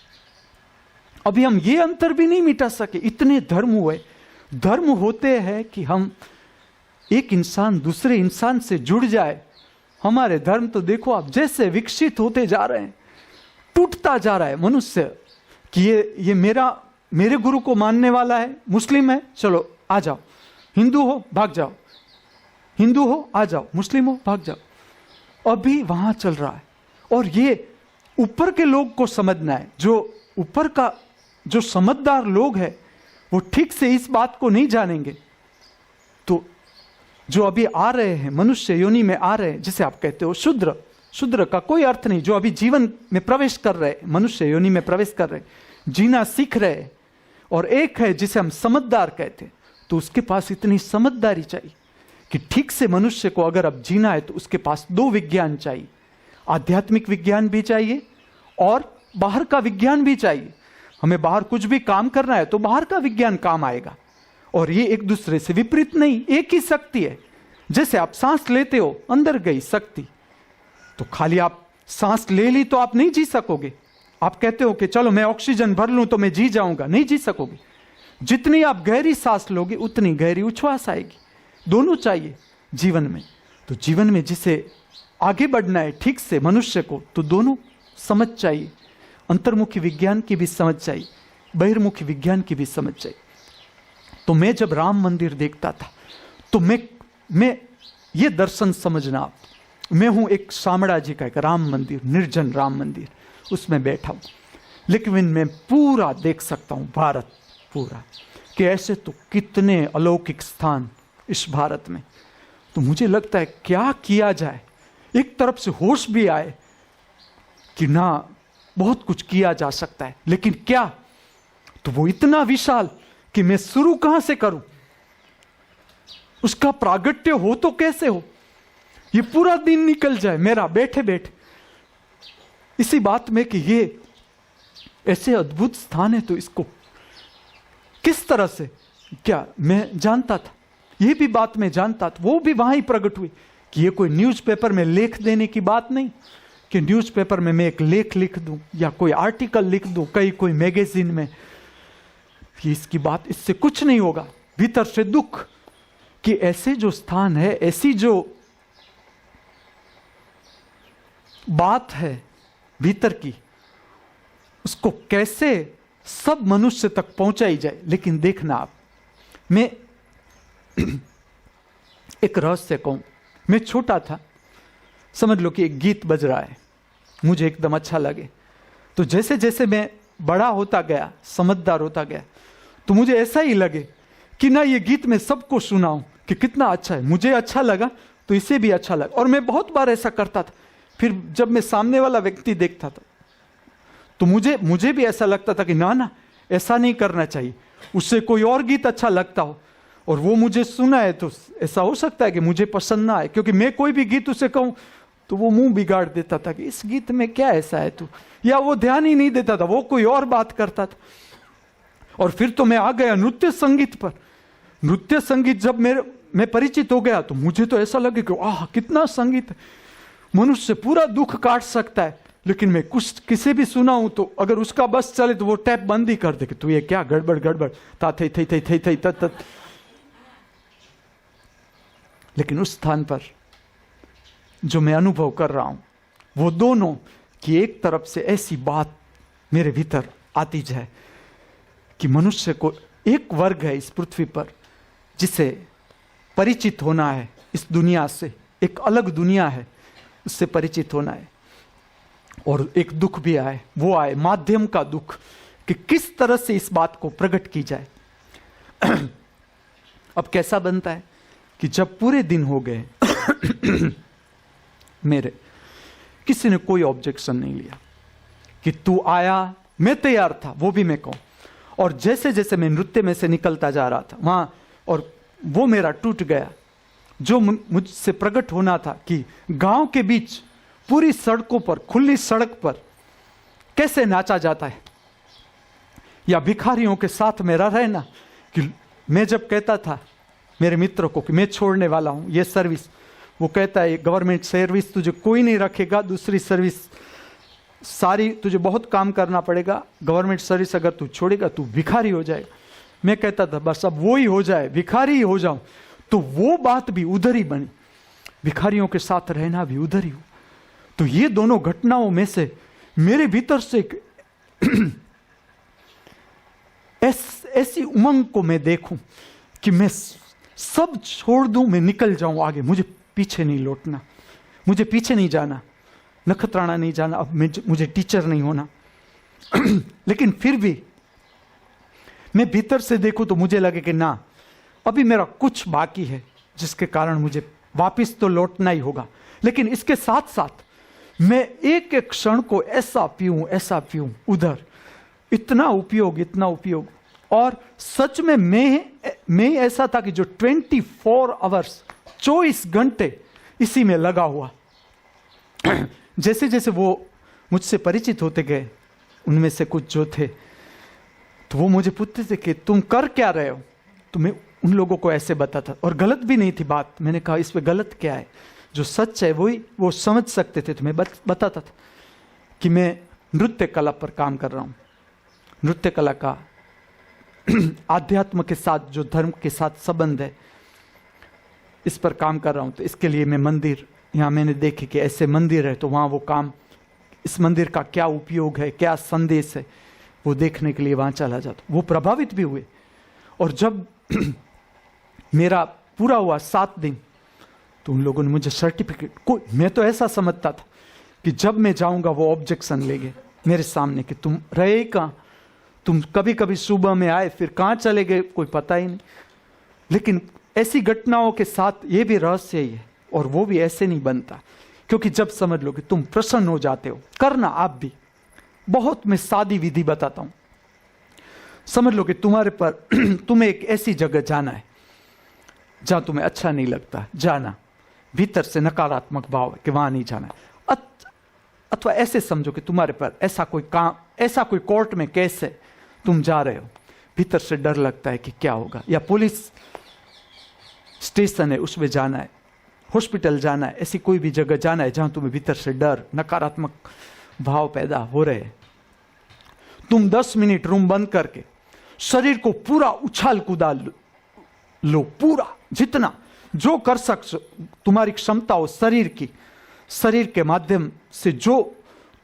अभी हम ये अंतर भी नहीं मिटा सके। इतने धर्म हुए। धर्म होते हैं कि हम एक इंसान दूसरे इंसान से जुड़ जाए। हमारे धर्म तो देखो आप जैसे विकसित होते जा रहे हैं, टूटता जा रहा है मनुष्य कि ये मेरे गुरु को मानने वाला है, मुस्लिम है, चलो आ जाओ, हिंदू हो भाग जाओ, हिंदू हो आ जाओ, मुस्लिम हो भाग जाओ। अभी वहां चल रहा है। और ये ऊपर के लोग को समझना है। जो ऊपर का जो समझदार लोग हैं वो ठीक से इस बात को नहीं जानेंगे तो जो अभी आ रहे हैं मनुष्य योनि में आ रहे हैं, जिसे आप कहते हो शूद्र का कोई अर्थ नहीं, जो अभी जीवन में प्रवेश कर रहे हैं, मनुष्य योनि में प्रवेश कर रहे हैं, जीना सीख रहे हैं। और एक है जिसे हम समझदार कहते हैं, तो उसके पास इतनी समझदारी चाहिए कि ठीक से मनुष्य को अगर अब जीना है तो उसके पास 2 विज्ञान चाहिए। आध्यात्मिक विज्ञान भी चाहिए और बाहर का विज्ञान भी चाहिए। हमें बाहर कुछ भी काम करना है तो बाहर का विज्ञान काम आएगा, और ये एक दूसरे से विपरीत नहीं, एक ही शक्ति है। जैसे आप सांस लेते हो, अंदर गई शक्ति, तो खाली आप सांस ले ली तो आप नहीं जी सकोगे। आप कहते हो कि चलो मैं ऑक्सीजन भर लूं तो मैं जी जाऊंगा, नहीं जी सकोगे। जितनी आप गहरी सांस लोगे उतनी गहरी उच्छ्वास आएगी। दोनों चाहिए जीवन में। तो जीवन में जिसे आगे बढ़ना है ठीक से मनुष्य को, तो दोनों समझ चाहिए। अंतर्मुखी विज्ञान की भी समझ चाहिए, बहिर्मुखी विज्ञान की भी समझ चाहिए। तो मैं जब राम मंदिर देखता था तो मैं ये दर्शन समझना, मैं हूं एक शामड़ा जी का एक राम मंदिर, निर्जन राम मंदिर, उसमें बैठा हूं, लेकिन मैं पूरा देख सकता हूं भारत पूरा, कि ऐसे तो कितने अलौकिक स्थान इस भारत में। तो मुझे लगता है क्या किया जाए, एक तरफ से होश भी आए कि ना बहुत कुछ किया जा सकता है, लेकिन क्या, तो वो इतना विशाल कि मैं शुरू कहां से करूं, उसका प्रागट्य हो तो कैसे हो। ये पूरा दिन निकल जाए मेरा बैठे बैठे इसी बात में कि ये ऐसे अद्भुत स्थान है, तो इसको किस तरह से, क्या मैं जानता था, ये भी बात मैं जानता था, वो भी वहां ही प्रकट हुई कि ये कोई न्यूज़पेपर में लेख देने की बात नहीं, कि न्यूज़पेपर में मैं एक लेख लिख दूं या कोई आर्टिकल लिख दूं कहीं कोई मैगजीन में, कि इसकी बात, इससे कुछ नहीं होगा। भीतर से दुख कि ऐसे जो स्थान है, ऐसी जो बात है भीतर की, उसको कैसे सब मनुष्य तक पहुंचाई जाए। लेकिन देखना आप, मैं एक रहस्य कहूं, मैं छोटा था, समझ लो कि एक गीत बज रहा है, मुझे एकदम अच्छा लगे, तो जैसे जैसे मैं बड़ा होता गया, समझदार होता गया, तो मुझे ऐसा ही लगे कि ना ये गीत मैं सबको सुनाऊं कि कितना अच्छा है, मुझे अच्छा लगा तो इसे भी अच्छा लगा। और मैं बहुत बार ऐसा करता था। फिर जब मैं सामने वाला व्यक्ति देखता था तो मुझे भी ऐसा लगता था कि ना ना ऐसा नहीं करना चाहिए, उससे कोई और गीत अच्छा लगता हो और वो मुझे सुना है तो ऐसा हो सकता है कि मुझे पसंद ना आए, क्योंकि मैं कोई भी गीत उसे कहूं तो वो मुंह बिगाड़ देता था कि इस गीत में क्या ऐसा है तू, या वो ध्यान ही नहीं देता था, वो कोई और बात करता था। और फिर तो मैं आ गया नृत्य संगीत पर। नृत्य संगीत जब मैं परिचित हो गया तो मुझे तो ऐसा लगे कि आह कितना संगीत, मनुष्य पूरा दुख काट सकता है। लेकिन मैं कुछ किसे भी सुना हूं तो अगर उसका बस चले तो वो टैप बंद ही कर दे कि तू ये क्या गड़बड़ गड़बड़ ता थई थई थई थई थई तत तत। लेकिन उस स्थान पर जो मैं अनुभव कर रहा हूं वो दोनों की एक तरफ से ऐसी बात मेरे भीतर आती जाए कि मनुष्य को एक वर्ग है इस पृथ्वी पर जिसे परिचित होना है, इस दुनिया से एक अलग दुनिया है, उससे परिचित होना है। और एक दुख भी आए, वो आए माध्यम का दुख कि किस तरह से इस बात को प्रकट की जाए। अब कैसा बनता है कि जब पूरे दिन हो गए मेरे, किसी ने कोई ऑब्जेक्शन नहीं लिया कि तू आया, मैं तैयार था, वो भी मैं कहूं। और जैसे जैसे मैं नृत्य में से निकलता जा रहा था वहां, और वो मेरा टूट गया जो मुझसे प्रकट होना था कि गांव के बीच पूरी सड़कों पर, खुली सड़क पर कैसे नाचा जाता है, या भिखारियों के साथ मेरा रहना। कि मैं जब कहता था मेरे मित्र को कि मैं छोड़ने वाला हूं ये सर्विस, वो कहता है गवर्नमेंट सर्विस तुझे कोई नहीं रखेगा, दूसरी सर्विस सारी तुझे बहुत काम करना पड़ेगा, गवर्नमेंट सर्विस अगर तू छोड़ेगा तू भिखारी हो जाएगा। मैं कहता था बस अब वो ही हो जाए, भिखारी ही हो जाऊं। तो वो बात भी उधर ही बनी, भिखारियों के साथ रहना भी उधर ही हो। तो ये दोनों घटनाओं में से मेरे भीतर से ऐसी उमंग को मैं देखूं कि मैं सब छोड़ दूं, मैं निकल जाऊं आगे, मुझे पीछे नहीं लौटना, मुझे पीछे नहीं जाना, नखत्राना नहीं जाना, अब मुझे टीचर नहीं होना। लेकिन फिर भी मैं भीतर से देखूं तो मुझे लगे कि ना, अभी मेरा कुछ बाकी है जिसके कारण मुझे वापस तो लौटना ही होगा। लेकिन इसके साथ साथ मैं एक एक क्षण को ऐसा पीऊं उधर, इतना उपयोग। और सच में मैं ऐसा था कि जो 24 आवर्स 24 घंटे इसी में लगा हुआ। जैसे जैसे वो मुझसे परिचित होते गए, उनमें से कुछ जो थे तो वो मुझे पूछते थे कि तुम कर क्या रहे हो, तो मैं उन लोगों को ऐसे बताता, और गलत भी नहीं थी बात। मैंने कहा इसमें गलत क्या है, जो सच है वही वो समझ सकते थे। तो मैं बताता था कि मैं नृत्य कला पर काम कर रहा हूँ, नृत्य कला का आध्यात्म के साथ जो धर्म के साथ संबंध है इस पर काम कर रहा हूँ। तो इसके लिए मैं मंदिर, यहाँ मैंने देखे कि ऐसे मंदिर है तो वहाँ वो काम, इस मंदिर का क्या उपयोग है, क्या संदेश है, वो देखने के लिए वहाँ चला जाता। वो प्रभावित भी हुए। और जब मेरा पूरा हुआ 7 दिन तो उन लोगों ने मुझे सर्टिफिकेट, कोई, मैं तो ऐसा समझता था कि जब मैं जाऊंगा वो ऑब्जेक्शन लेंगे मेरे सामने कि तुम रहे कहाँ, तुम कभी कभी सुबह में आए फिर कहाँ चले गए, कोई पता ही नहीं। लेकिन ऐसी घटनाओं के साथ ये भी रहस्य ही है, और वो भी ऐसे नहीं बनता, क्योंकि जब समझ लो कि तुम प्रसन्न हो जाते हो, करना आप भी। बहुत मैं सादी विधि बताता हूं। समझ लो कि तुम्हारे पर तुम्हें एक ऐसी जगह जाना है जहां तुम्हें अच्छा नहीं लगता जाना, भीतर से नकारात्मक भाव है कि वहां नहीं जाना है। अथवा ऐसे समझो कि तुम्हारे पर ऐसा कोई काम, ऐसा कोई कोर्ट में केस है, तुम जा रहे हो, भीतर से डर लगता है कि क्या होगा, या पुलिस स्टेशन है उसमें जाना है, हॉस्पिटल जाना है, ऐसी कोई भी जगह जाना है जहां तुम्हें भीतर से डर, नकारात्मक भाव पैदा हो रहे हैं। तुम 10 मिनट रूम बंद करके शरीर को पूरा उछाल कूदा लो, पूरा जितना जो कर सकते तुम्हारी क्षमता हो, शरीर के माध्यम से जो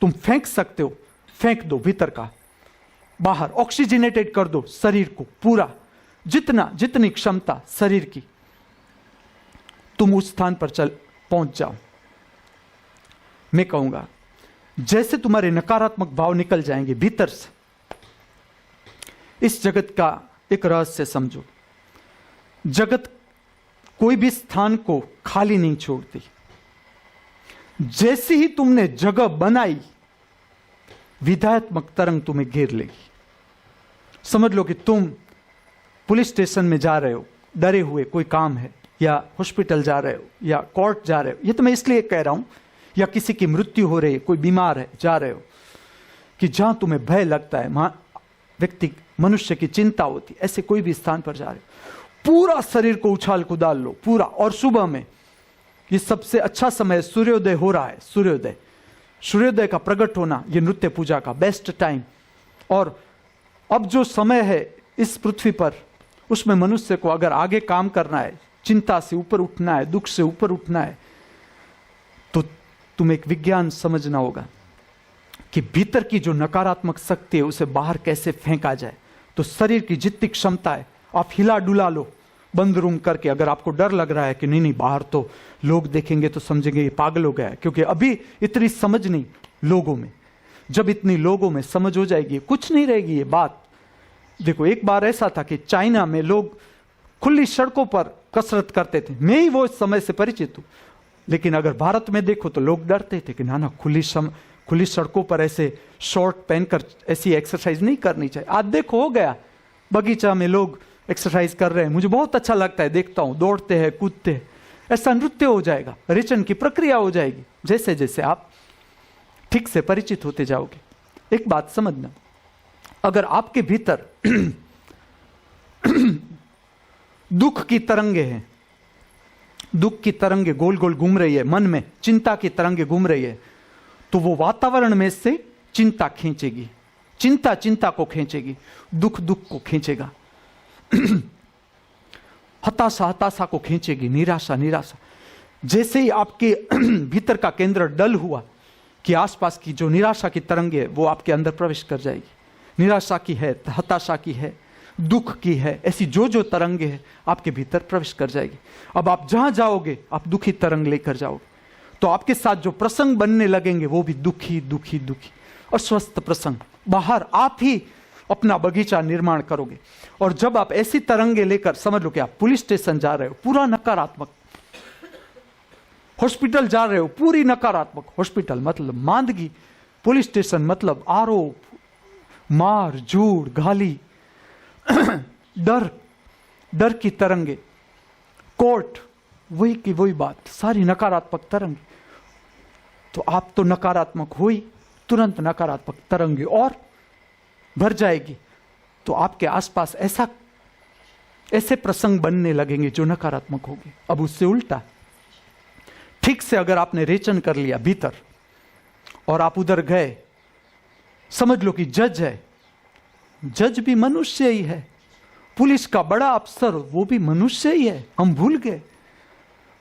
तुम फेंक सकते हो फेंक दो, भीतर का बाहर ऑक्सीजनेटेड कर दो शरीर को पूरा, जितनी क्षमता शरीर की, तुम उस स्थान पर पहुंच जाओ। मैं कहूंगा जैसे तुम्हारे नकारात्मक भाव निकल जाएंगे भीतर से। इस जगत का एक रहस्य समझो, जगत कोई भी स्थान को खाली नहीं छोड़ती। जैसे ही तुमने जगह बनाई, विधात्मक तरंग तुम्हें घेर लेगी। समझ लो कि तुम पुलिस स्टेशन में जा रहे हो, डरे हुए, कोई काम है, या हॉस्पिटल जा रहे हो, या कोर्ट जा रहे हो, ये तो मैं इसलिए कह रहा हूं, या किसी की मृत्यु हो रही है, कोई बीमार है, जा रहे हो, कि जहां तुम्हें भय लगता है, वहां मनुष्य की चिंता होती, ऐसे कोई भी स्थान पर जा रहे हो, पूरा शरीर को उछाल कूदाल लो पूरा। और सुबह में ये सबसे अच्छा समय, सूर्योदय हो रहा है, सूर्योदय का प्रकट होना, ये नृत्य पूजा का बेस्ट टाइम। और अब जो समय है इस पृथ्वी पर, उसमें मनुष्य को अगर आगे काम करना है, चिंता से ऊपर उठना है, दुख से ऊपर उठना है, तो तुम्हें एक विज्ञान समझना होगा कि भीतर की जो नकारात्मक शक्ति है उसे बाहर कैसे फेंका जाए। तो शरीर की जितनी क्षमता है आप हिला डुला लो बंद रूम करके। अगर आपको डर लग रहा है कि नहीं बाहर तो लोग देखेंगे तो समझेंगे ये पागल हो गया है, क्योंकि अभी इतनी समझ नहीं लोगों में। जब इतनी लोगों में समझ हो जाएगी, कुछ नहीं रहेगी ये बात। देखो एक बार ऐसा था कि चाइना में लोग खुली सड़कों पर कसरत करते थे, मैं ही वो समय से परिचित हूं। लेकिन अगर भारत में देखो तो लोग डरते थे कि ना खुली सड़कों पर ऐसे शॉर्ट पहनकर ऐसी एक्सरसाइज नहीं करनी चाहिए। आज देखो हो गया, बगीचा में लोग एक्सरसाइज कर रहे हैं, मुझे बहुत अच्छा लगता है, देखता हूं, दौड़ते हैं, कूदते हैं। ऐसा नृत्य हो जाएगा, रेचन की प्रक्रिया हो जाएगी, जैसे जैसे आप ठीक से परिचित होते जाओगे। एक बात समझना, अगर आपके भीतर दुख की तरंगे हैं, दुख की तरंगे गोल गोल घूम रही है मन में, चिंता की तरंगे घूम रही है, तो वो वातावरण में से चिंता खींचेगी, चिंता को खींचेगी, दुख को खींचेगा, हताशा को खींचेगी, निराशा। जैसे ही आपके भीतर का केंद्र डल हुआ कि आसपास की जो निराशा की तरंगे है वो आपके अंदर प्रवेश कर जाएगी। निराशा की है, हताशा की है, दुख की है, ऐसी जो तरंगे हैं आपके भीतर प्रवेश कर जाएगी। अब आप जहां जाओगे आप दुखी तरंग लेकर जाओगे, तो आपके साथ जो प्रसंग बनने लगेंगे वो भी दुखी और स्वस्थ प्रसंग। बाहर आप ही अपना बगीचा निर्माण करोगे। और जब आप ऐसी तरंगे लेकर, समझ लो कि आप पुलिस स्टेशन जा रहे हो, पूरा नकारात्मक, हॉस्पिटल जा रहे हो, पूरी नकारात्मक, हॉस्पिटल मतलब मांदगी, पुलिस स्टेशन मतलब आरोप, मार झूठ, गाली, डर की तरंगे, कोर्ट, वही की वही बात, सारी नकारात्मक तरंगे। तो आप तो नकारात्मक हुई, तुरंत नकारात्मक तरंगे और भर जाएगी। तो आपके आसपास ऐसे प्रसंग बनने लगेंगे जो नकारात्मक होंगे। अब उससे उल्टा, ठीक से अगर आपने रेचन कर लिया भीतर और आप उधर गए, समझ लो कि जज है, जज भी मनुष्य ही है, पुलिस का बड़ा अफसर वो भी मनुष्य ही है। हम भूल गए,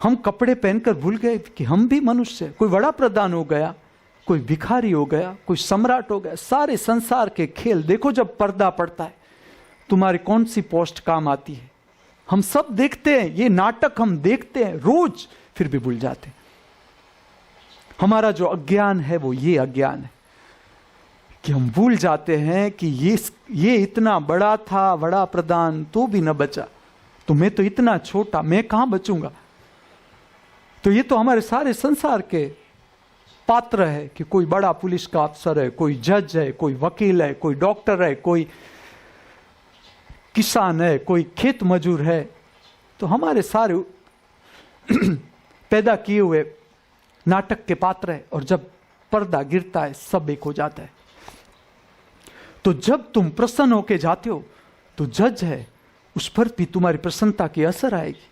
हम कपड़े पहनकर भूल गए कि हम भी मनुष्य। कोई बड़ा प्रधान हो गया, कोई भिखारी हो गया, कोई सम्राट हो गया, सारे संसार के खेल देखो। जब पर्दा पड़ता है तुम्हारी कौन सी पोस्ट काम आती है, हम सब देखते हैं, ये नाटक हम देखते हैं रोज, फिर भी भूल जाते हैं। हमारा जो अज्ञान है वो ये अज्ञान है कि हम भूल जाते हैं कि ये इतना बड़ा था, बड़ा प्रधान, तो भी न बचा, तो मैं तो इतना छोटा, मैं कहां बचूंगा। तो ये तो हमारे सारे संसार के पात्र है कि कोई बड़ा पुलिस का अफसर है, कोई जज है, कोई वकील है, कोई डॉक्टर है, कोई किसान है, कोई खेत मजूर है। तो हमारे सारे पैदा किए हुए नाटक के पात्र है, और जब पर्दा गिरता है सब एक हो जाता है। तो जब तुम प्रसन्न होके जाते हो तो जज है, उस पर भी तुम्हारी प्रसन्नता की असर आएगी।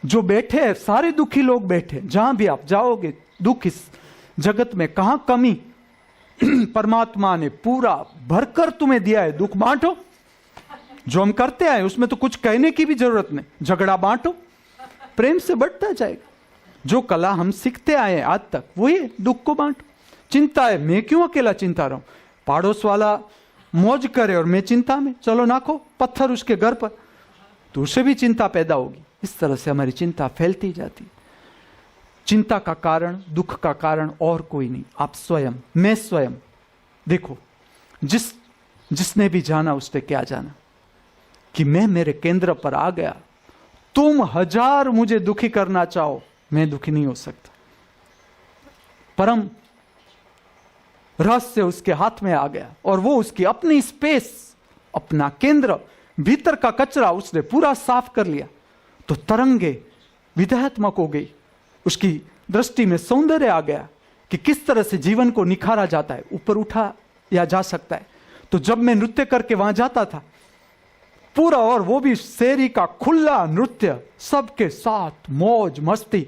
जो बैठे हैं सारे दुखी लोग बैठे, जहां भी आप जाओगे दुख इस जगत में कहां कमी, परमात्मा ने पूरा भरकर तुम्हें दिया है। दुख बांटो, जो हम करते आए उसमें तो कुछ कहने की भी जरूरत नहीं। झगड़ा बांटो, प्रेम से बढ़ता जाएगा। जो कला हम सीखते आए आज तक वो ये, दुख को बांटो। चिंता है, मैं क्यों अकेला चिंता रहूं, पड़ोस वाला मौज करे और मैं चिंता में, चलो नाखो पत्थर उसके घर पर, तो उसे भी चिंता पैदा होगी। इस तरह से हमारी चिंता फैलती जाती। चिंता का कारण, दुख का कारण और कोई नहीं, आप स्वयं, मैं स्वयं। देखो, जिसने भी जाना उसने क्या जाना कि मैं मेरे केंद्र पर आ गया, तुम हजार मुझे दुखी करना चाहो, मैं दुखी नहीं हो सकता। परम रहस्य उसके हाथ में आ गया और वो उसकी अपनी स्पेस, अपना केंद्र, भीतर का कचरा उसने पूरा साफ कर लिया। तो तरंगे विधात्मक हो गई, उसकी दृष्टि में सौंदर्य आ गया कि किस तरह से जीवन को निखारा जाता है, ऊपर उठा या जा सकता है। तो जब मैं नृत्य करके वहां जाता था पूरा, और वो भी शेरी का खुला नृत्य, सबके साथ मौज मस्ती,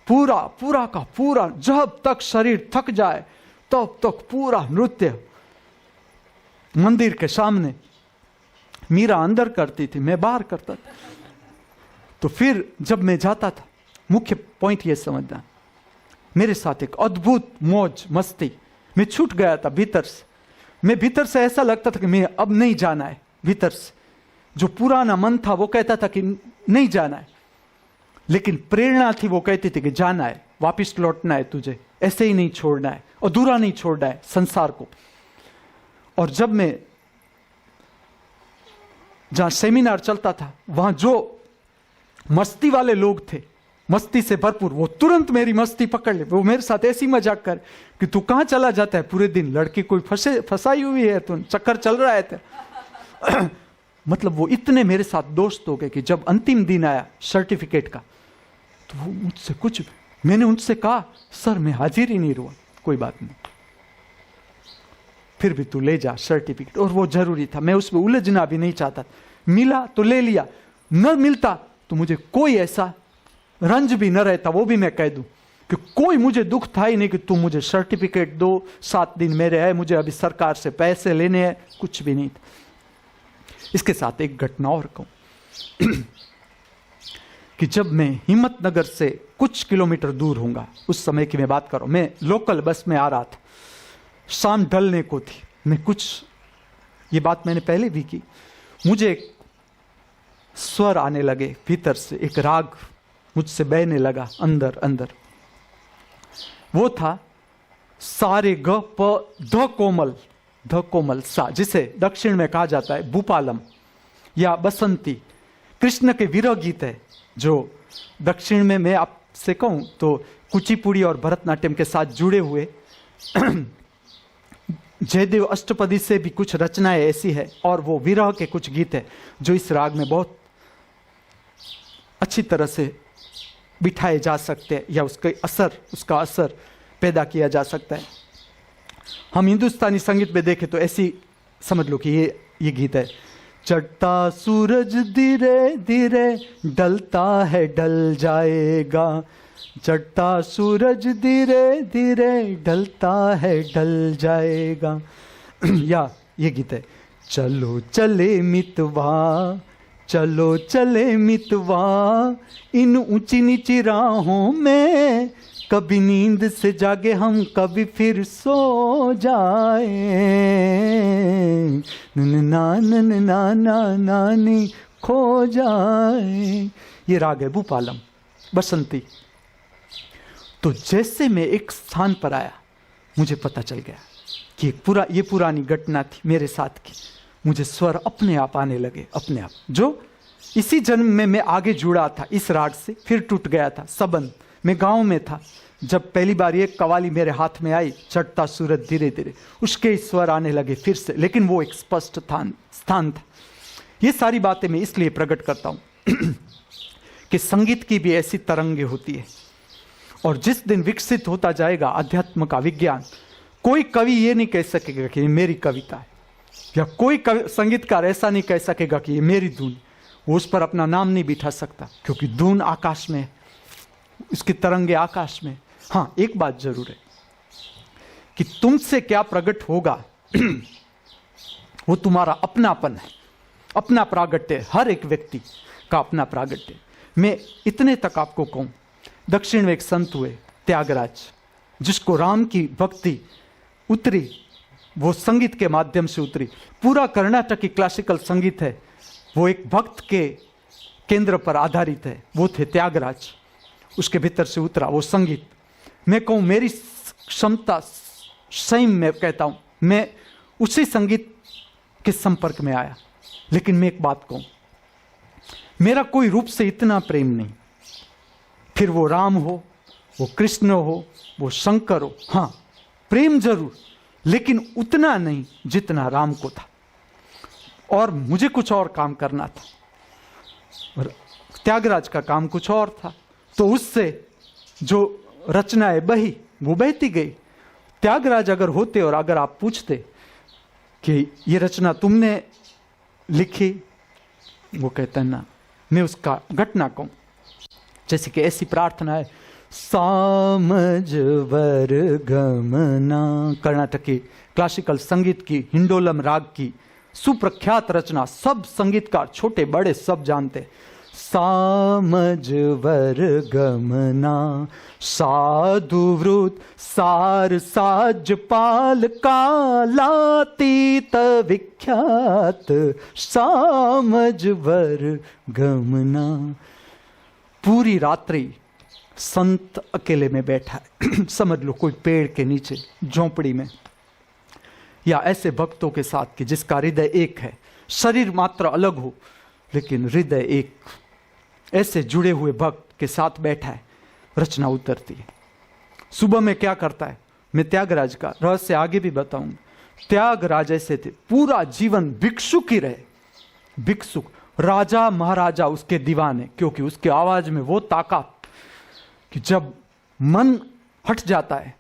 पूरा पूरा का पूरा, जब तक शरीर थक जाए तब तक पूरा नृत्य। मंदिर के सामने मीरा अंदर करती थी, मैं बाहर करता था। तो फिर जब मैं जाता था, मुख्य पॉइंट ये समझना, मेरे साथ एक अद्भुत मौज मस्ती, मैं छूट गया था भीतर से। मैं भीतर से ऐसा लगता था कि मैं अब नहीं जाना है। भीतर से जो पुराना मन था वो कहता था कि नहीं जाना है, लेकिन प्रेरणा थी वो कहती थी कि जाना है, वापिस लौटना है तुझे, ऐसे ही नहीं छोड़ना है, अधूरा नहीं छोड़ना है संसार को। और जब मैं जहां सेमिनार चलता था वहां जो मस्ती वाले लोग थे, मस्ती से भरपूर, वो तुरंत मेरी मस्ती पकड़ ले। वो मेरे साथ ऐसी मजाक कर कि तू कहां चला जाता है पूरे दिन, लड़की कोई फंसाई हुई है, तू चक्कर चल रहा है। मतलब वो इतने मेरे साथ दोस्त हो गए कि जब अंतिम दिन आया सर्टिफिकेट का, तो वो मुझसे कुछ, मैंने उनसे कहा सर मैं हाजिर ही नहीं हुआ, कोई बात नहीं, फिर भी तू ले जा सर्टिफिकेट। और वो जरूरी था, मैं उसमें उलझना भी नहीं चाहता। मिला तो ले लिया, न मिलता तो मुझे कोई ऐसा रंज भी न रहता, वो भी मैं कह दूं कि कोई मुझे दुख था ही नहीं कि तुम मुझे सर्टिफिकेट दो, 7 दिन मेरे है, मुझे अभी सरकार से पैसे लेने हैं, कुछ भी नहीं था। इसके साथ एक घटना और कहूं कि जब मैं हिम्मतनगर से कुछ किलोमीटर दूर होऊंगा, उस समय की मैं बात कर रहा हूं, मैं लोकल बस में आ रहा था, शाम ढलने को थी, मैं कुछ, ये बात मैंने पहले भी की, मुझे एक स्वर आने लगे भीतर से, एक राग मुझसे बहने लगा अंदर अंदर। वो था सारे ग प ध कोमल, ध कोमल सा, जिसे दक्षिण में कहा जाता है भूपालम या बसंती। कृष्ण के विरह गीत है जो दक्षिण में, मैं आपसे कहूं तो कुचिपुड़ी और भरतनाट्यम के साथ जुड़े हुए जयदेव अष्टपदी से भी कुछ रचनाएं ऐसी है, और वो विरह के कुछ गीत है जो इस राग में बहुत अच्छी तरह से बिठाए जा सकते हैं, या उसका असर पैदा किया जा सकता है। हम हिंदुस्तानी संगीत में देखें तो ऐसी समझ लो कि ये गीत है। चढ़ता सूरज धीरे धीरे ढलता है ढल जाएगा, चढ़ता सूरज धीरे धीरे ढलता है ढल जाएगा। या ये गीत है। चलो चले मितवा, चलो चले मितवा, इन ऊंची नीची राहों में, कभी नींद से जागे हम कभी फिर सो जाए, ना नानी खो जाए। ये राग है भूपालम बसंती। तो जैसे मैं एक स्थान पर आया, मुझे पता चल गया कि ये पुरानी घटना थी मेरे साथ की। मुझे स्वर अपने आप आने लगे, अपने आप, जो इसी जन्म में मैं आगे जुड़ा था इस राग से, फिर टूट गया था संबंध। मैं गांव में था जब पहली बार ये कवाली मेरे हाथ में आई, चढ़ता सूरज धीरे धीरे, उसके स्वर आने लगे फिर से, लेकिन वो एक स्पष्ट स्थान था। ये सारी बातें मैं इसलिए प्रकट करता हूं कि संगीत की भी ऐसी तरंगे होती है, और जिस दिन विकसित होता जाएगा अध्यात्म का विज्ञान, कोई कवि ये नहीं कह सकेगा कि ये मेरी कविता है, या कोई संगीतकार ऐसा नहीं कह सकेगा कि ये मेरी धुन। वो उस पर अपना नाम नहीं बिठा सकता, क्योंकि धुन आकाश में है, इसकी तरंगे आकाश में। हाँ, एक बात जरूर है कि तुमसे क्या प्रकट होगा वो तुम्हारा अपनापन है, अपना प्रागट्य है, हर एक व्यक्ति का अपना प्रागट्य। मैं इतने तक आपको कहूं, दक्षिण में एक संत हुए त्यागराज, जिसको राम की भक्ति उतरी, वो संगीत के माध्यम से उतरी। पूरा कर्नाटक की क्लासिकल संगीत है, वो एक भक्त के केंद्र पर आधारित है। वो थे त्यागराज, उसके भीतर से उतरा वो संगीत। मैं कहूँ मेरी क्षमता, सही मैं कहता हूँ, मैं उसी संगीत के संपर्क में आया। लेकिन मैं एक बात कहूँ, मेरा कोई रूप से इतना प्रेम नहीं, फिर वो राम हो, वो कृष्ण हो, वो शंकर हो, हाँ प्रेम जरूर, लेकिन उतना नहीं जितना राम को था। और मुझे कुछ और काम करना था, और त्यागराज का काम कुछ और था। तो उससे जो रचनाएं बही, वो बहती गई। त्यागराज अगर होते और अगर आप पूछते कि ये रचना तुमने लिखी, वो कहते हैं ना, मैं उसका घटना कहूं, जैसे कि ऐसी प्रार्थना है, सामज वर गमना, कर्नाटक की क्लासिकल संगीत की हिंडोलम राग की सुप्रख्यात रचना, सब संगीतकार छोटे बड़े सब जानते। सामज वर गमना, साधु वृत सार साज पाल कालातीत विख्यात, सामज वर गमना। पूरी रात्रि संत अकेले में बैठा है समझ लो कोई पेड़ के नीचे झोंपड़ी में, या ऐसे भक्तों के साथ कि जिसका हृदय एक है, शरीर मात्र अलग हो लेकिन हृदय एक, ऐसे जुड़े हुए भक्त के साथ बैठा है। रचना उतरती है। सुबह में क्या करता है, मैं त्यागराज का रहस्य आगे भी बताऊंगा। त्यागराज ऐसे थे, पूरा जीवन भिक्षुक ही रहे, भिक्षुक, राजा महाराजा उसके दीवाने, क्योंकि उसके आवाज में वो ताकत कि जब मन हट जाता है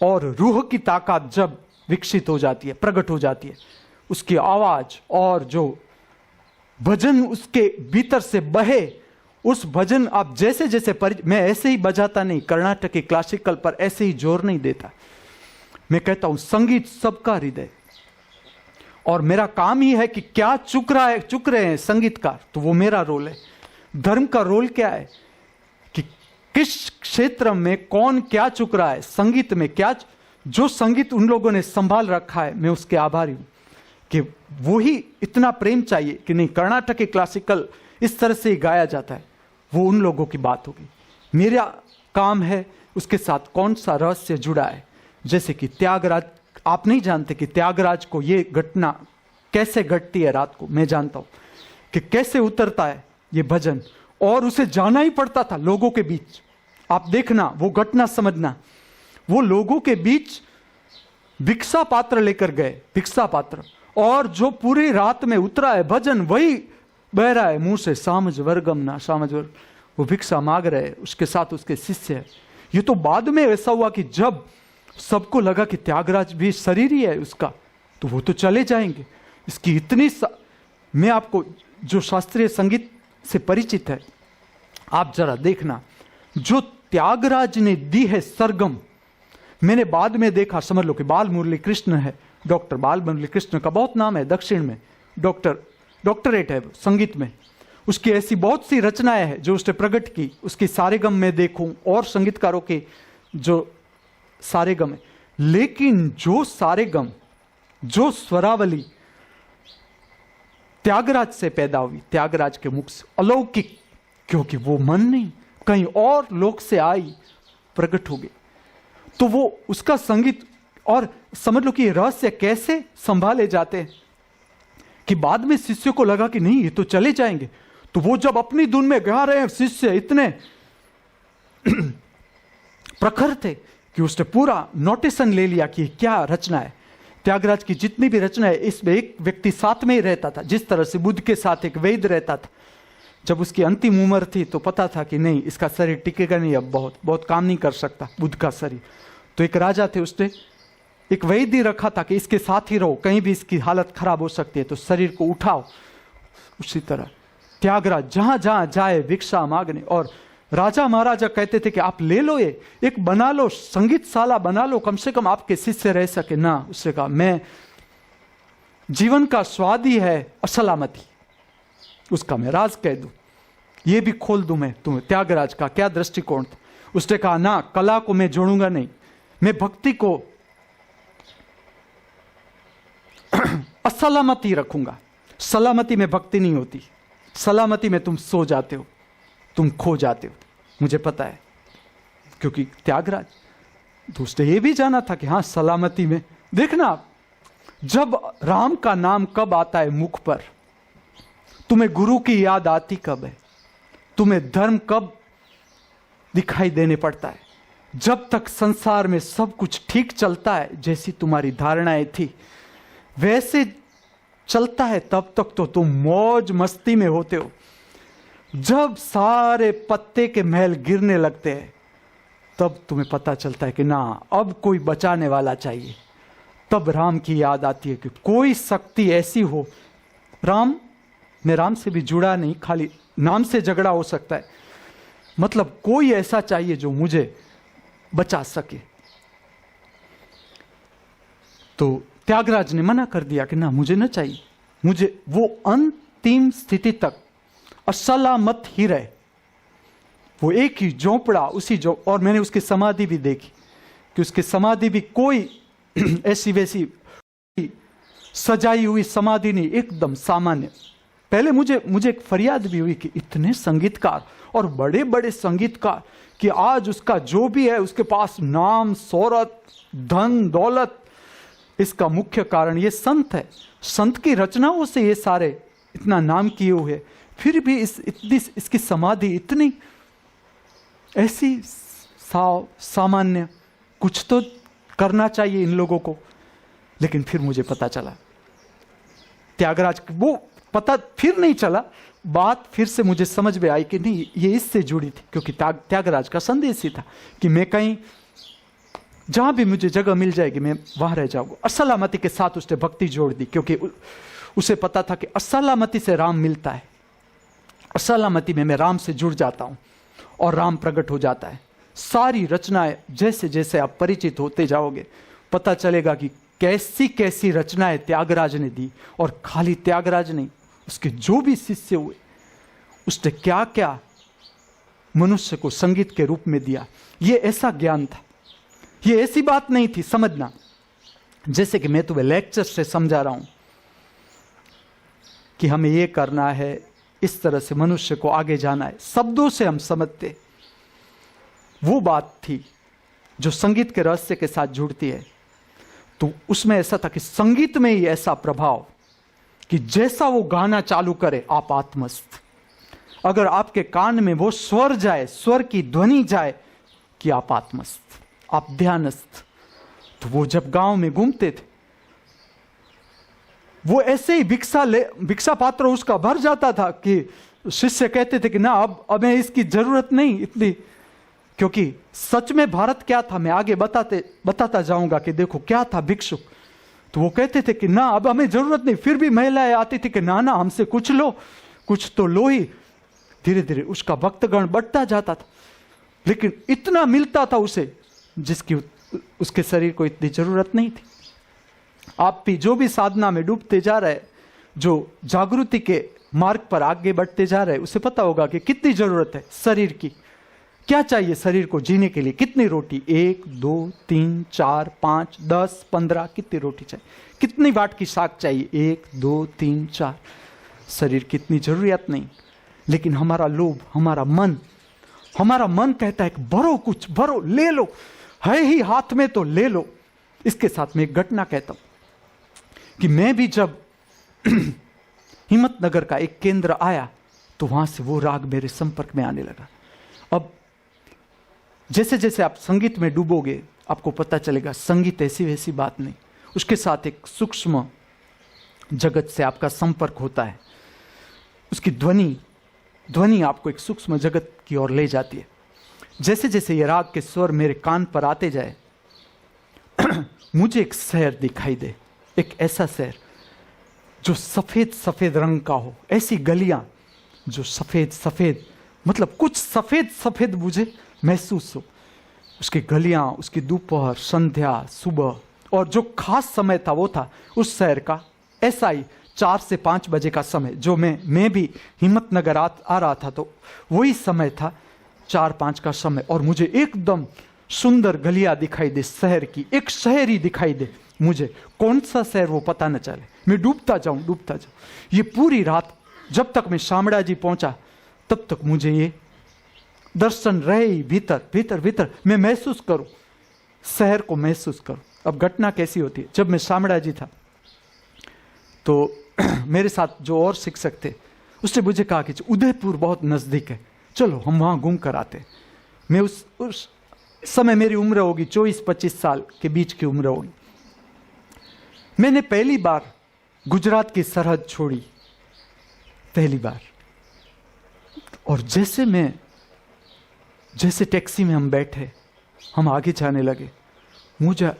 और रूह की ताकत जब विकसित हो जाती है, प्रकट हो जाती है, उसकी आवाज और जो भजन उसके भीतर से बहे, उस भजन आप जैसे जैसे मैं ऐसे ही बजाता नहीं, कर्नाटक के क्लासिकल पर ऐसे ही जोर नहीं देता। मैं कहता हूं संगीत सबका हृदय, और मेरा काम ही है कि क्या चुक रहे हैं संगीतकार, तो वो मेरा रोल है। धर्म का रोल क्या है कि किस क्षेत्र में कौन क्या चुक रहा है, संगीत में क्या, जो संगीत उन लोगों ने संभाल रखा है, मैं उसके आभारी हूं कि वो ही इतना प्रेम चाहिए कि नहीं, कर्नाटक के क्लासिकल इस तरह से गाया जाता है, वो उन लोगों की बात होगी। मेरा काम है उसके साथ कौन सा रहस्य जुड़ा है। जैसे कि त्यागराज, आप नहीं जानते कि त्यागराज को ये घटना कैसे घटती है रात को, मैं जानता हूं कि कैसे उतरता है ये भजन, और उसे जाना ही पड़ता था लोगों के बीच। आप देखना, वो घटना समझना, वो लोगों के बीच भिक्षा पात्र लेकर गए, भिक्षा पात्र, और जो पूरी रात में उतरा है भजन वही बह रहा है मुंह से, सामज वर्गम ना सामज वर्ग, वो भिक्षा मांग रहे, उसके साथ उसके शिष्य है। ये तो बाद में ऐसा हुआ कि जब सबको लगा कि त्यागराज भी शरीर ही है उसका, तो वो तो चले जाएंगे। इसकी मैं आपको जो शास्त्रीय संगीत से परिचित है, आप जरा देखना, जो त्यागराज ने दी है सरगम, मैंने बाद में देखा, समझ लो कि बाल मुरली कृष्ण है, डॉक्टर बाल मुरली कृष्ण का बहुत नाम है दक्षिण में, डॉक्टरेट है संगीत में। उसकी ऐसी बहुत सी रचनाएं हैं जो उसने प्रकट की। उसकी सारेगम में देखूं और संगीतकारों के जो सारेगम है, लेकिन जो सारेगम, जो स्वरावली त्यागराज से पैदा हुई, त्यागराज के मुख से, अलौकिक, क्योंकि वो मन नहीं कहीं और लोक से आई, प्रकट हो गई। तो वो उसका संगीत, और समझ लो कि ये रहस्य कैसे संभाले जाते हैं कि बाद में शिष्य को लगा कि नहीं ये तो चले जाएंगे, तो वो जब अपनी धुन में गा रहे हैं, शिष्य इतने प्रखर थे कि उसने पूरा नोटेशन ले लिया कि क्या रचना है। त्यागराज की जितनी भी रचना है, इसमें एक व्यक्ति साथ में ही रहता था, जिस तरह से बुद्ध के साथ एक वैद्य रहता था। जब उसकी अंतिम उम्र थी तो पता था कि नहीं इसका शरीर टिकेगा नहीं, अब बहुत काम नहीं कर सकता बुद्ध का शरीर। तो एक राजा थे, उसने एक वैद्य रखा था कि इसके साथ ही रहो, कहीं भी इसकी हालत खराब हो सकती है, तो शरीर को उठाओ। उसी तरह त्यागराज जहां जहां जाए भिक्षा मांगने, और राजा महाराजा कहते थे कि आप ले लो, ये एक बना लो, संगीतशाला बना लो, कम से कम आपके शिष्य रह सके ना। उससे कहा मैं, जीवन का स्वाद ही है असलामती, उसका मैं राज कह दूं, ये भी खोल दूं मैं तुम्हें। त्यागराज का क्या दृष्टिकोण था। उसने कहा ना, कला को मैं जोड़ूंगा नहीं, मैं भक्ति को असलामती रखूंगा। सलामती में भक्ति नहीं होती, सलामती में तुम सो जाते हो, तुम खो जाते हो, मुझे पता है। क्योंकि त्यागराज तो उसने ये भी जाना था कि हाँ सलामती में, देखना जब राम का नाम कब आता है मुख पर, तुम्हें गुरु की याद आती कब है, तुम्हें धर्म कब दिखाई देने पड़ता है। जब तक संसार में सब कुछ ठीक चलता है, जैसी तुम्हारी धारणाएं थी वैसे चलता है, तब तक तो तुम मौज मस्ती में होते हो। जब सारे पत्ते के महल गिरने लगते हैं, तब तुम्हें पता चलता है कि ना अब कोई बचाने वाला चाहिए। तब राम की याद आती है कि कोई शक्ति ऐसी हो, मैं राम से भी जुड़ा नहीं, खाली नाम से झगड़ा हो सकता है, मतलब कोई ऐसा चाहिए जो मुझे बचा सके। तो त्यागराज ने मना कर दिया कि ना मुझे न चाहिए, मुझे वो अंतिम स्थिति तक असलामत ही रहे। वो एक ही झोंपड़ा, और मैंने उसकी समाधि भी देखी कि उसकी समाधि भी कोई ऐसी वैसी सजाई हुई समाधि नहीं, एकदम सामान्य। पहले मुझे एक फरियाद भी हुई कि इतने संगीतकार और बड़े बड़े संगीतकार कि आज उसका जो भी है उसके पास नाम, शोहरत, धन, दौलत, इसका मुख्य कारण ये संत है। संत की रचनाओं से ये सारे इतना नाम किए हुए, फिर भी इसकी समाधि इतनी ऐसी सामान्य। कुछ तो करना चाहिए इन लोगों को। लेकिन फिर मुझे पता चला, त्यागराज वो पता फिर नहीं चला, बात फिर से मुझे समझ में आई कि नहीं ये इससे जुड़ी थी, क्योंकि त्यागराज का संदेश ही था कि मैं कहीं जहां भी मुझे जगह मिल जाएगी मैं वहां रह जाऊंगा। असलामती के साथ उसने भक्ति जोड़ दी, क्योंकि उसे पता था कि असलामती से राम मिलता है, असलामती में मैं राम से जुड़ जाता हूं और राम प्रकट हो जाता है। सारी रचनाएं जैसे जैसे आप परिचित होते जाओगे पता चलेगा कि कैसी कैसी रचनाएं त्यागराज ने दी। और खाली त्यागराज नहीं, उसके जो भी शिष्य हुए उसने क्या क्या मनुष्य को संगीत के रूप में दिया। ये ऐसा ज्ञान था, ये ऐसी बात नहीं थी, समझना जैसे कि मैं तुम्हें लेक्चर से समझा रहा हूं कि हमें ये करना है, इस तरह से मनुष्य को आगे जाना है, शब्दों से हम समझते। वो बात थी जो संगीत के रहस्य के साथ जुड़ती है। तो उसमें ऐसा था कि संगीत में ही ऐसा प्रभाव कि जैसा वो गाना चालू करे आप आत्मस्थ। अगर आपके कान में वो स्वर जाए, स्वर की ध्वनि जाए कि आप आत्मस्थ, आप ध्यानस्थ। तो वो जब गांव में घूमते थे, वो ऐसे ही भिक्षा पात्र उसका भर जाता था कि शिष्य कहते थे कि ना अब हमें इसकी जरूरत नहीं इतनी, क्योंकि सच में भारत क्या था मैं आगे बताता जाऊंगा कि देखो क्या था भिक्षुक। तो वो कहते थे कि ना अब हमें जरूरत नहीं, फिर भी महिलाएं आती थी कि ना ना हमसे कुछ लो, कुछ तो लो ही। धीरे धीरे उसका भक्तगण बढ़ता जाता था, लेकिन इतना मिलता था उसे जिसकी उसके शरीर को इतनी जरूरत नहीं थी। आप भी जो भी साधना में डूबते जा रहे, जो जागृति के मार्ग पर आगे बढ़ते जा रहे, उसे पता होगा कि कितनी जरूरत है शरीर की, क्या चाहिए शरीर को जीने के लिए, कितनी रोटी, 1 2 3 4 5 10 15 कितनी रोटी चाहिए, कितनी वाट की साग चाहिए, 1 2 3 4। शरीर की इतनी जरूरत नहीं, लेकिन हमारा लोभ, हमारा मन कहता है कि भरो, कुछ भरो, ले लो, है ही हाथ में तो ले लो। इसके साथ में एक घटना कहता हूं कि मैं भी जब हिम्मतनगर का एक केंद्र आया तो वहां से वो राग मेरे संपर्क में आने लगा। अब जैसे जैसे आप संगीत में डूबोगे आपको पता चलेगा संगीत ऐसी वैसी बात नहीं, उसके साथ एक सूक्ष्म जगत से आपका संपर्क होता है। उसकी ध्वनि आपको एक सूक्ष्म जगत की ओर ले जाती है। जैसे जैसे ये राग के स्वर मेरे कान पर आते जाए मुझे एक शहर दिखाई दे, एक ऐसा शहर जो सफेद सफेद रंग का हो, ऐसी गलियां जो सफेद सफेद, मतलब कुछ सफेद सफेद मुझे महसूस हो। उसकी गलियां, उसकी दोपहर, संध्या, सुबह, और जो खास समय था वो था उस शहर का ऐसा ही 4 से 5 बजे का समय, जो मैं भी हिम्मतनगर आ रहा था तो वही समय था 4-5 का समय, और मुझे एकदम सुंदर गलियां दिखाई दे शहर की, एक शहर ही दिखाई दे मुझे, कौन सा शहर वो पता न चले, मैं डूबता जाऊं। ये पूरी रात जब तक मैं शामड़ा जी पहुंचा तब तक मुझे ये दर्शन रहे ही, भीतर मैं महसूस करूं, शहर को महसूस करूं। अब घटना कैसी होती है, जब मैं शामड़ा जी था तो मेरे साथ जो और शिक्षक थे उसने मुझे कहा कि उदयपुर बहुत नजदीक है, चलो हम वहां घूम कर आते। मैं उस समय मेरी उम्र होगी 24-25 साल के बीच की उम्र होगी। मैंने पहली बार गुजरात की सरहद छोड़ी, पहली बार। और जैसे टैक्सी में हम बैठे, हम आगे जाने लगे, मुझे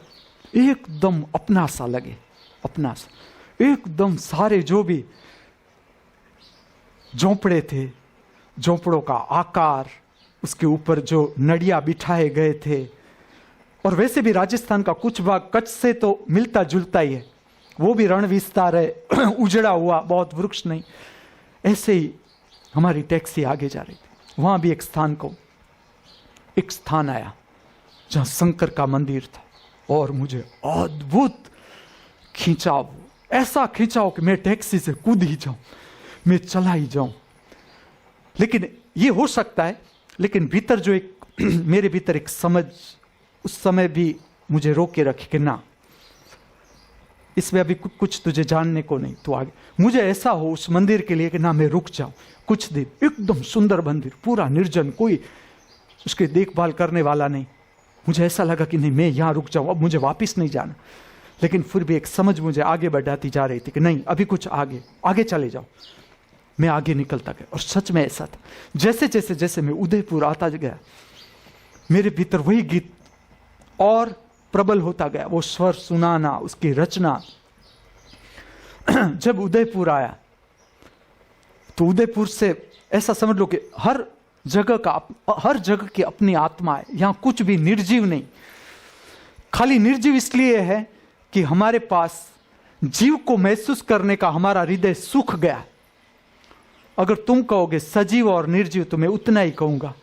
एकदम अपना सा लगे, अपना सा एकदम। सारे जो भी झोंपड़े थे, झोंपड़ों का आकार, उसके ऊपर जो नड़िया बिठाए गए थे, और वैसे भी राजस्थान का कुछ भाग कच्छ से तो मिलता जुलता ही है, वो भी रण विस्तार है, उजड़ा हुआ, बहुत वृक्ष नहीं। ऐसे ही हमारी टैक्सी आगे जा रही थी, वहां भी एक स्थान आया जहां शंकर का मंदिर था, और मुझे अद्भुत खिंचाव, ऐसा खिंचाव कि मैं टैक्सी से कूद ही जाऊं, मैं चला ही जाऊं। लेकिन ये हो सकता है, लेकिन भीतर जो एक मेरे भीतर एक समझ उस समय भी मुझे रोक के रखी कि ना, इसमें अभी कुछ तुझे जानने को नहीं, तो आगे। मुझे ऐसा हो उस मंदिर के लिए कि ना मैं रुक जाऊं कुछ दिन। एकदम सुंदर मंदिर, पूरा निर्जन, कोई उसकी देखभाल करने वाला नहीं। मुझे ऐसा लगा कि नहीं, मैं यहां रुक जाऊं, अब मुझे वापस नहीं जाना। लेकिन फिर भी एक समझ मुझे आगे बढ़ाती जा रही थी कि नहीं, अभी कुछ आगे चले जाओ। मैं आगे निकलता गया, और सच में ऐसा था। जैसे मैं उदयपुर आता गया, मेरे भीतर वही गीत और प्रबल होता गया, वो स्वर सुनाना, उसकी रचना। जब उदयपुर आया तो उदयपुर से ऐसा समझ लो कि हर जगह की अपनी आत्मा है, यहां कुछ भी निर्जीव नहीं। खाली निर्जीव इसलिए है कि हमारे पास जीव को महसूस करने का हमारा हृदय सूख गया। अगर तुम कहोगे सजीव और निर्जीव, तो मैं उतना ही कहूंगा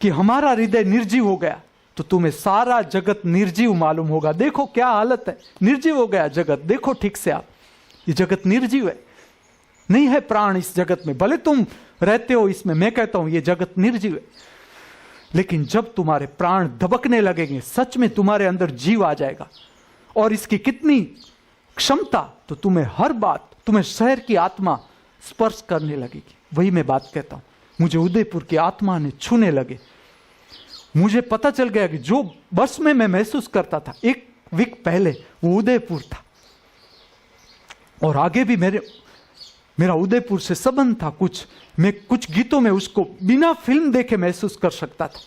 कि हमारा हृदय निर्जीव हो गया तो तुम्हें सारा जगत निर्जीव मालूम होगा। देखो क्या हालत है, निर्जीव हो गया जगत। देखो ठीक से आप, ये जगत निर्जीव है, नहीं है प्राण इस जगत में। भले तुम रहते हो इसमें, मैं कहता हूं ये जगत निर्जीव है, लेकिन जब तुम्हारे प्राण दबकने लगेंगे, सच में तुम्हारे अंदर जीव आ जाएगा, और इसकी कितनी क्षमता, तो तुम्हें हर बात, तुम्हें शहर की आत्मा स्पर्श करने लगेगी। वही मैं बात कहता हूं, मुझे उदयपुर की आत्मा ने छूने लगे। मुझे पता चल गया कि जो बस में मैं महसूस करता था 1 वीक पहले, वो उदयपुर था, और आगे भी मेरा उदयपुर से संबंध था। मैं कुछ गीतों में उसको बिना फिल्म देखे महसूस कर सकता था।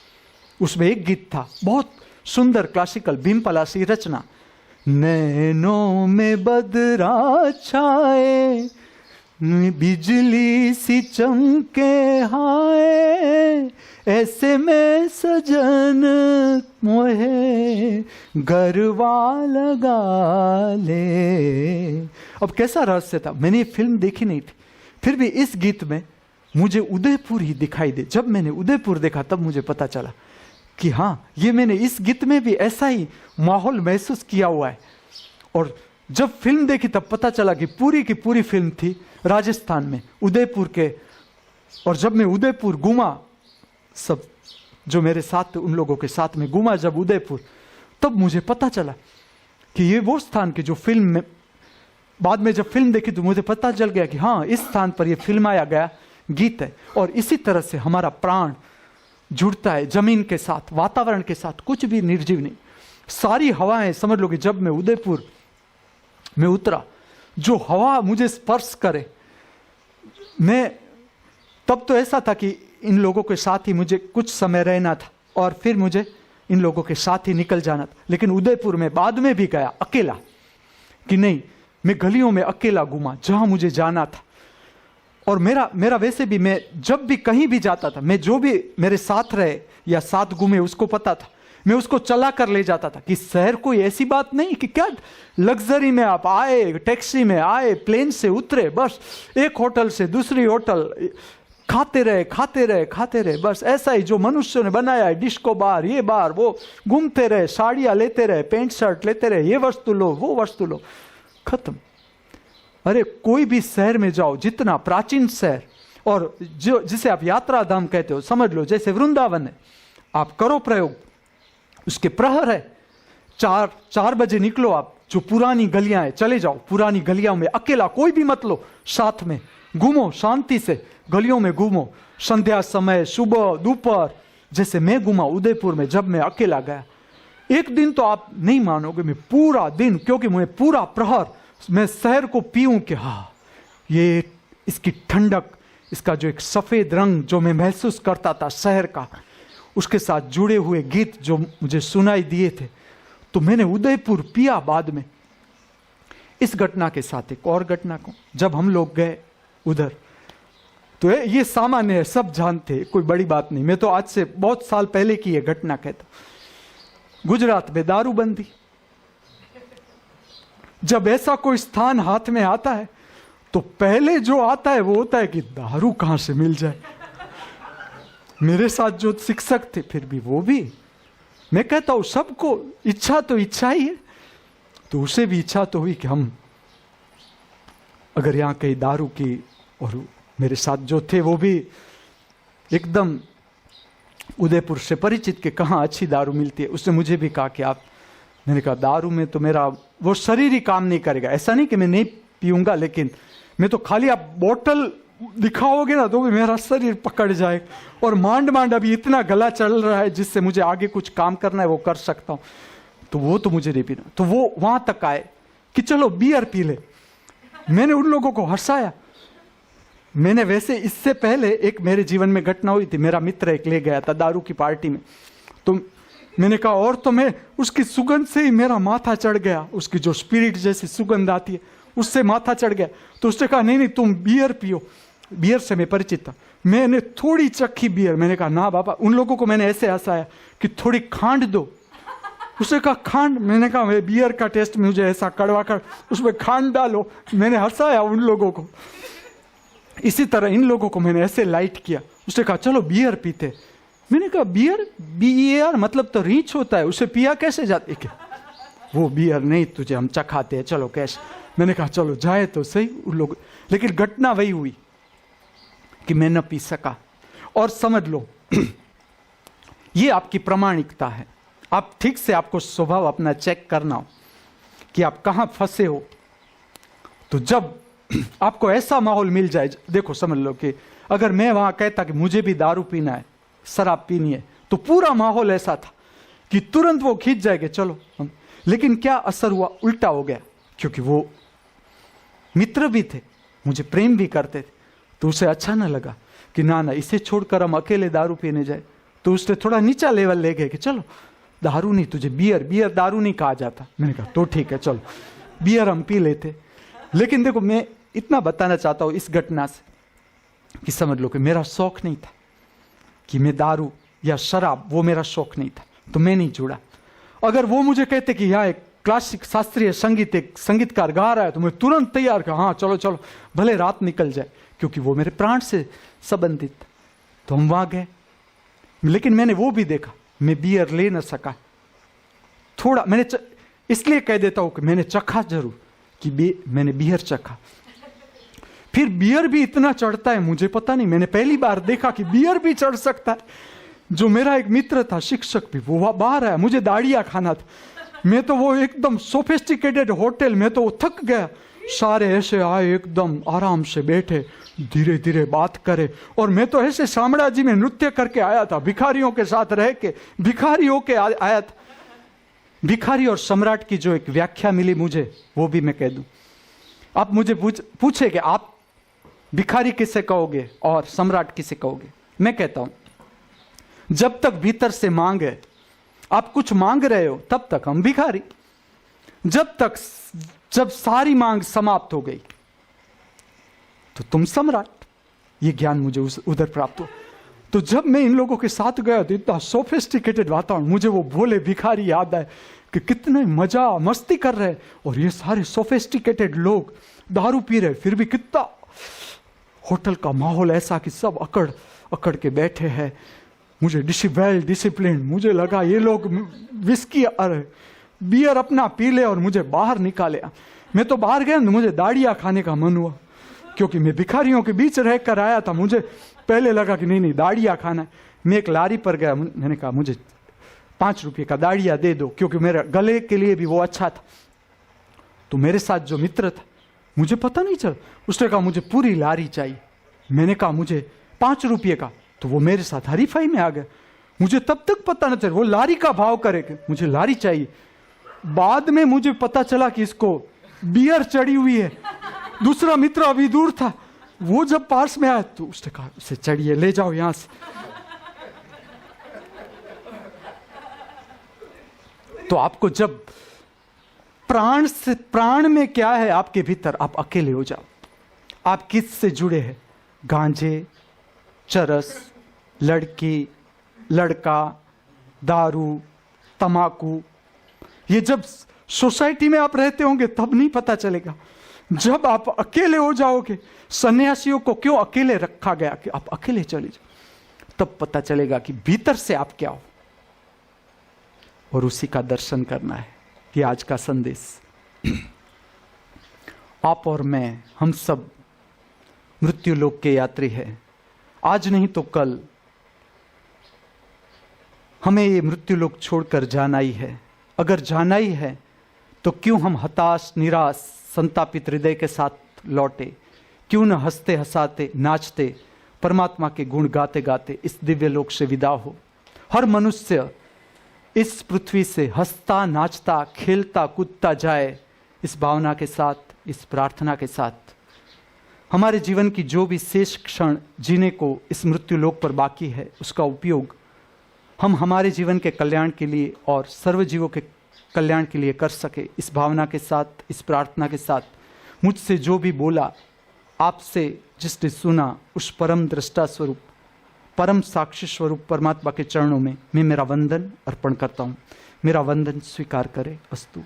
उसमें एक गीत था बहुत सुंदर, क्लासिकल, भीम पलासी रचना, नैनों में बदरा छाए, बिजली सी चमके हाय, ऐसे में सजन मोहे गरवा लगा ले। अब कैसा रहस्य था, मैंने ये फिल्म देखी नहीं थी, फिर भी इस गीत में मुझे उदयपुर ही दिखाई दे। जब मैंने उदयपुर देखा तब मुझे पता चला कि हाँ, ये मैंने इस गीत में भी ऐसा ही माहौल महसूस किया हुआ है। और जब फिल्म देखी तब पता चला कि पूरी की पूरी फिल्म थी राजस्थान में, उदयपुर के। और जब मैं उदयपुर घूमा, सब जो मेरे साथ उन लोगों के साथ में घूमा जब उदयपुर, तब मुझे पता चला कि ये वो स्थान की जो फिल्म में, बाद में जब फिल्म देखी तो मुझे पता चल गया कि हाँ, इस स्थान पर ये फिल्माया गया गीत है। और इसी तरह से हमारा प्राण जुड़ता है जमीन के साथ, वातावरण के साथ, कुछ भी निर्जीव नहीं। सारी हवाएं, समझ लो कि जब मैं उदयपुर में उतरा, जो हवा मुझे स्पर्श करे, मैं तब तो ऐसा था कि इन लोगों के साथ ही मुझे कुछ समय रहना था और फिर मुझे इन लोगों के साथ ही निकल जाना था। लेकिन उदयपुर में बाद में भी गया अकेला, कि नहीं, मैं गलियों में अकेला घूमा जहां मुझे जाना था। और मेरा वैसे भी, मैं जब भी कहीं भी जाता था, मैं जो भी मेरे साथ रहे या साथ घूमे उसको पता था, मैं उसको चला कर ले जाता था कि शहर कोई ऐसी बात नहीं कि क्या लग्जरी में आप आए, टैक्सी में आए, प्लेन से उतरे, बस एक होटल से दूसरी होटल, खाते रहे, बस ऐसा ही जो मनुष्यों ने बनाया है, डिस्को बार, ये बार, वो, घूमते रहे, साड़ियां लेते रहे, पैंट शर्ट लेते रहे, ये वस्तु लो, वो वस्तु लो, खत्म। अरे कोई भी शहर में जाओ, जितना प्राचीन शहर, और जो जिसे आप यात्रा धाम कहते हो, समझ लो जैसे वृंदावन है, आप करो प्रयोग, उसके प्रहर है, 4 बजे निकलो आप, जो पुरानी गलियां हैं चले जाओ, पुरानी गलियों में अकेला कोई भी मत लो, साथ में घूमो, शांति से गलियों में घूमो, संध्या समय, सुबह, दोपहर, जैसे मैं घूमा उदयपुर में जब मैं अकेला गया। एक दिन तो आप नहीं मानोगे, मैं पूरा दिन, क्योंकि मुझे पूरा प्रहर मैं शहर को पीऊं कि हाँ, ये इसकी ठंडक, इसका जो एक सफेद रंग जो मैं महसूस करता था शहर का, उसके साथ जुड़े हुए गीत जो मुझे सुनाई दिए थे, तो मैंने उदयपुर पिया। बाद में इस घटना के साथ एक और घटना को, जब हम लोग गए उधर, तो ये सामान्य है, सब जानते हैं, कोई बड़ी बात नहीं। मैं तो आज से बहुत साल पहले की ये घटना कहता। गुजरात में दारूबंदी, जब ऐसा कोई स्थान हाथ में आता है तो पहले जो आता है वो होता है कि दारू कहां से मिल जाए। मेरे साथ जो शिक्षक थे, फिर भी वो भी, मैं कहता हूं सबको इच्छा तो इच्छा ही है, तो उसे भी इच्छा तो हुई कि हम अगर यहां कहीं दारू की, और मेरे साथ जो थे वो भी एकदम उदयपुर से परिचित के कहाँ अच्छी दारू मिलती है। उसने मुझे भी कहा कि आप, मैंने कहा दारू में तो मेरा वो शरीर ही काम नहीं करेगा, ऐसा नहीं कि मैं नहीं पीऊंगा, लेकिन मैं तो खाली आप बोतल दिखाओगे ना तो भी मेरा शरीर पकड़ जाए, और मांड अभी इतना गला चल रहा है जिससे मुझे आगे कुछ काम करना है वो कर सकता हूं, तो वो तो मुझे नहीं पीना। तो वो वहां तक आए कि चलो बियर पी ले। मैंने उन लोगों को हंसाया। मैंने वैसे इससे पहले एक मेरे जीवन में घटना हुई थी, मेरा मित्र एक ले गया था दारू की पार्टी में, तो मैंने कहा, और तो मैं उसकी सुगंध से ही मेरा माथा चढ़ गया, उसकी जो स्पिरिट जैसी सुगंध आती है उससे माथा चढ़ गया। तो उसने कहा नहीं तुम बियर पियो। बियर से मैं परिचित था, मैंने थोड़ी चखी बियर, मैंने कहा ना बाबा। उन लोगों को मैंने ऐसे हंसाया कि थोड़ी खांड दो। उसने कहा खांड, मैंने कहा बियर का टेस्ट मुझे ऐसा कड़वा कर, उसमें खांड डालो। मैंने हंसाया उन लोगों को। इसी तरह इन लोगों को मैंने ऐसे लाइट किया। उसने कहा चलो बियर पीते। मैंने कहा बियर, BER मतलब तो रीच होता है, उसे पिया कैसे जाते क्या? वो बियर नहीं, तुझे हम चखाते हैं, चलो कैसे। मैंने कहा चलो जाए तो सही उन लोग। लेकिन घटना वही हुई कि मैं न पी सका। और समझ लो ये आपकी प्रामाणिकता है। आप ठीक से, आपको स्वभाव अपना चेक करना हो कि आप कहां फंसे हो। तो जब आपको ऐसा माहौल मिल जाए, देखो समझ लो कि अगर मैं वहां कहता कि मुझे भी दारू पीना है, शराब पीनी है, तो पूरा माहौल ऐसा था कि तुरंत वो खींच जाएंगे चलो हम। लेकिन क्या असर हुआ? उल्टा हो गया, क्योंकि वो मित्र भी थे, मुझे प्रेम भी करते थे। तो उसे अच्छा ना लगा कि ना इसे छोड़कर हम अकेले दारू पीने जाए। तो उसने थोड़ा नीचा लेवल ले गए कि चलो दारू नहीं, तुझे बियर दारू नहीं कहा जाता। मैंने कहा तो ठीक है, चलो बियर हम पी लेते। लेकिन देखो, मैं इतना बताना चाहता हूं इस घटना से कि समझ लो कि मेरा शौक नहीं था कि मैं दारू या शराब, वो मेरा शौक नहीं था, तो मैं नहीं जुड़ा। अगर वो मुझे कहते कि यहाँ एक क्लासिक शास्त्रीय संगीत, एक संगीतकार गा रहा है, तो मैं तुरंत तैयार कर, हाँ चलो चलो, भले रात निकल जाए, क्योंकि वो मेरे प्राण से संबंधित। तो हम वहां गए, लेकिन मैंने वो भी देखा, मैं बियर ले न सका। थोड़ा मैंने इसलिए कह देता हूं कि मैंने चखा जरूर, कि मैंने बियर चखा। फिर बियर भी इतना चढ़ता है मुझे पता नहीं, मैंने पहली बार देखा कि बियर भी चढ़ सकता है। जो मेरा एक मित्र था, शिक्षक भी, वो बाहर आया, मुझे दाड़िया खाना था। मैं तो वो एकदम सोफिस्टिकेटेड होटल में तो वो थक गया। सारे ऐसे आए, एकदम आराम से बैठे, धीरे धीरे बात करे, और मैं तो ऐसे शामड़ाजी में नृत्य करके आया था, भिखारियों के साथ रह के भिखारियों के आया था। भिखारी और सम्राट की जो एक व्याख्या मिली मुझे, वो भी मैं कह दूं। आप मुझे पूछे कि आप भिखारी किसे कहोगे और सम्राट किसे कहोगे? मैं कहता हूं, जब तक भीतर से मांग है, आप कुछ मांग रहे हो, तब तक हम भिखारी। जब सारी मांग समाप्त हो गई तो तुम सम्राट। ये ज्ञान मुझे उधर प्राप्त हुआ। तो जब मैं इन लोगों के साथ गया तो इतना सोफिस्टिकेटेड वातावरण, मुझे वो भोले भिखारी याद आए कि कितने मजा मस्ती कर रहे हैं, और ये सारे सोफिस्टिकेटेड लोग दारू पी रहे, फिर भी कितना होटल का माहौल ऐसा कि सब अकड़ अकड़ के बैठे हैं। मुझे वेल डिसिप्लिन, मुझे लगा ये लोग विस्की अरे बियर अपना पी ले और मुझे बाहर निकाले। मैं तो बाहर गया, मुझे दाड़िया खाने का मन हुआ, क्योंकि मैं भिखारियों के बीच रहकर आया था। मुझे पहले लगा कि नहीं दाड़िया खाना है। मैं एक लारी पर गया, मैंने कहा मुझे 5 रुपये का दाड़िया दे दो, क्योंकि मेरे गले के लिए भी वो अच्छा था। तो मेरे साथ जो मित्र था, मुझे पता नहीं चला, उसने कहा मुझे पूरी लारी चाहिए। मैंने कहा मुझे 5 रुपये का, तो वो मेरे साथ हरीफाई में आ गया। मुझे तब तक पता न चला वो लारी का भाव करे, मुझे लारी चाहिए। बाद में मुझे पता चला कि इसको बियर चढ़ी हुई है। दूसरा मित्र अभी दूर था, वो जब पास में आया तो उसने कहा इसे चढ़िए, ले जाओ यहां से। तो आपको जब प्राण में क्या है आपके भीतर, आप अकेले हो जाओ। आप किस से जुड़े हैं? गांजे, चरस, लड़की, लड़का, दारू, तमाकू। ये जब सोसाइटी में आप रहते होंगे तब नहीं पता चलेगा। जब आप अकेले हो जाओगे, सन्यासियों को क्यों अकेले रखा गया कि आप अकेले चले जाओ, तब पता चलेगा कि भीतर से आप क्या हो, और उसी का दर्शन करना है। ये आज का संदेश। आप और मैं, हम सब मृत्यु लोक के यात्री हैं। आज नहीं तो कल हमें ये मृत्यु लोक छोड़कर जाना ही है। अगर जाना ही है तो क्यों हम हताश, निराश, संतापित हृदय के साथ लौटे? क्यों न हंसते हंसाते, नाचते, परमात्मा के गुण गाते गाते इस दिव्य लोक से विदा हो। हर मनुष्य इस पृथ्वी से हंसता, नाचता, खेलता, कूदता जाए, इस भावना के साथ, इस प्रार्थना के साथ। हमारे जीवन की जो भी शेष क्षण जीने को इस मृत्यु लोक पर बाकी है, उसका उपयोग हम हमारे जीवन के कल्याण के लिए और सर्वजीवों के कल्याण के लिए कर सके। इस भावना के साथ, इस प्रार्थना के साथ, मुझसे जो भी बोला, आपसे जिसने सुना, उस परम दृष्टा स्वरूप, परम साक्षी स्वरूप परमात्मा के चरणों में मैं मेरा वंदन अर्पण करता हूँ। मेरा वंदन स्वीकार करे। अस्तु।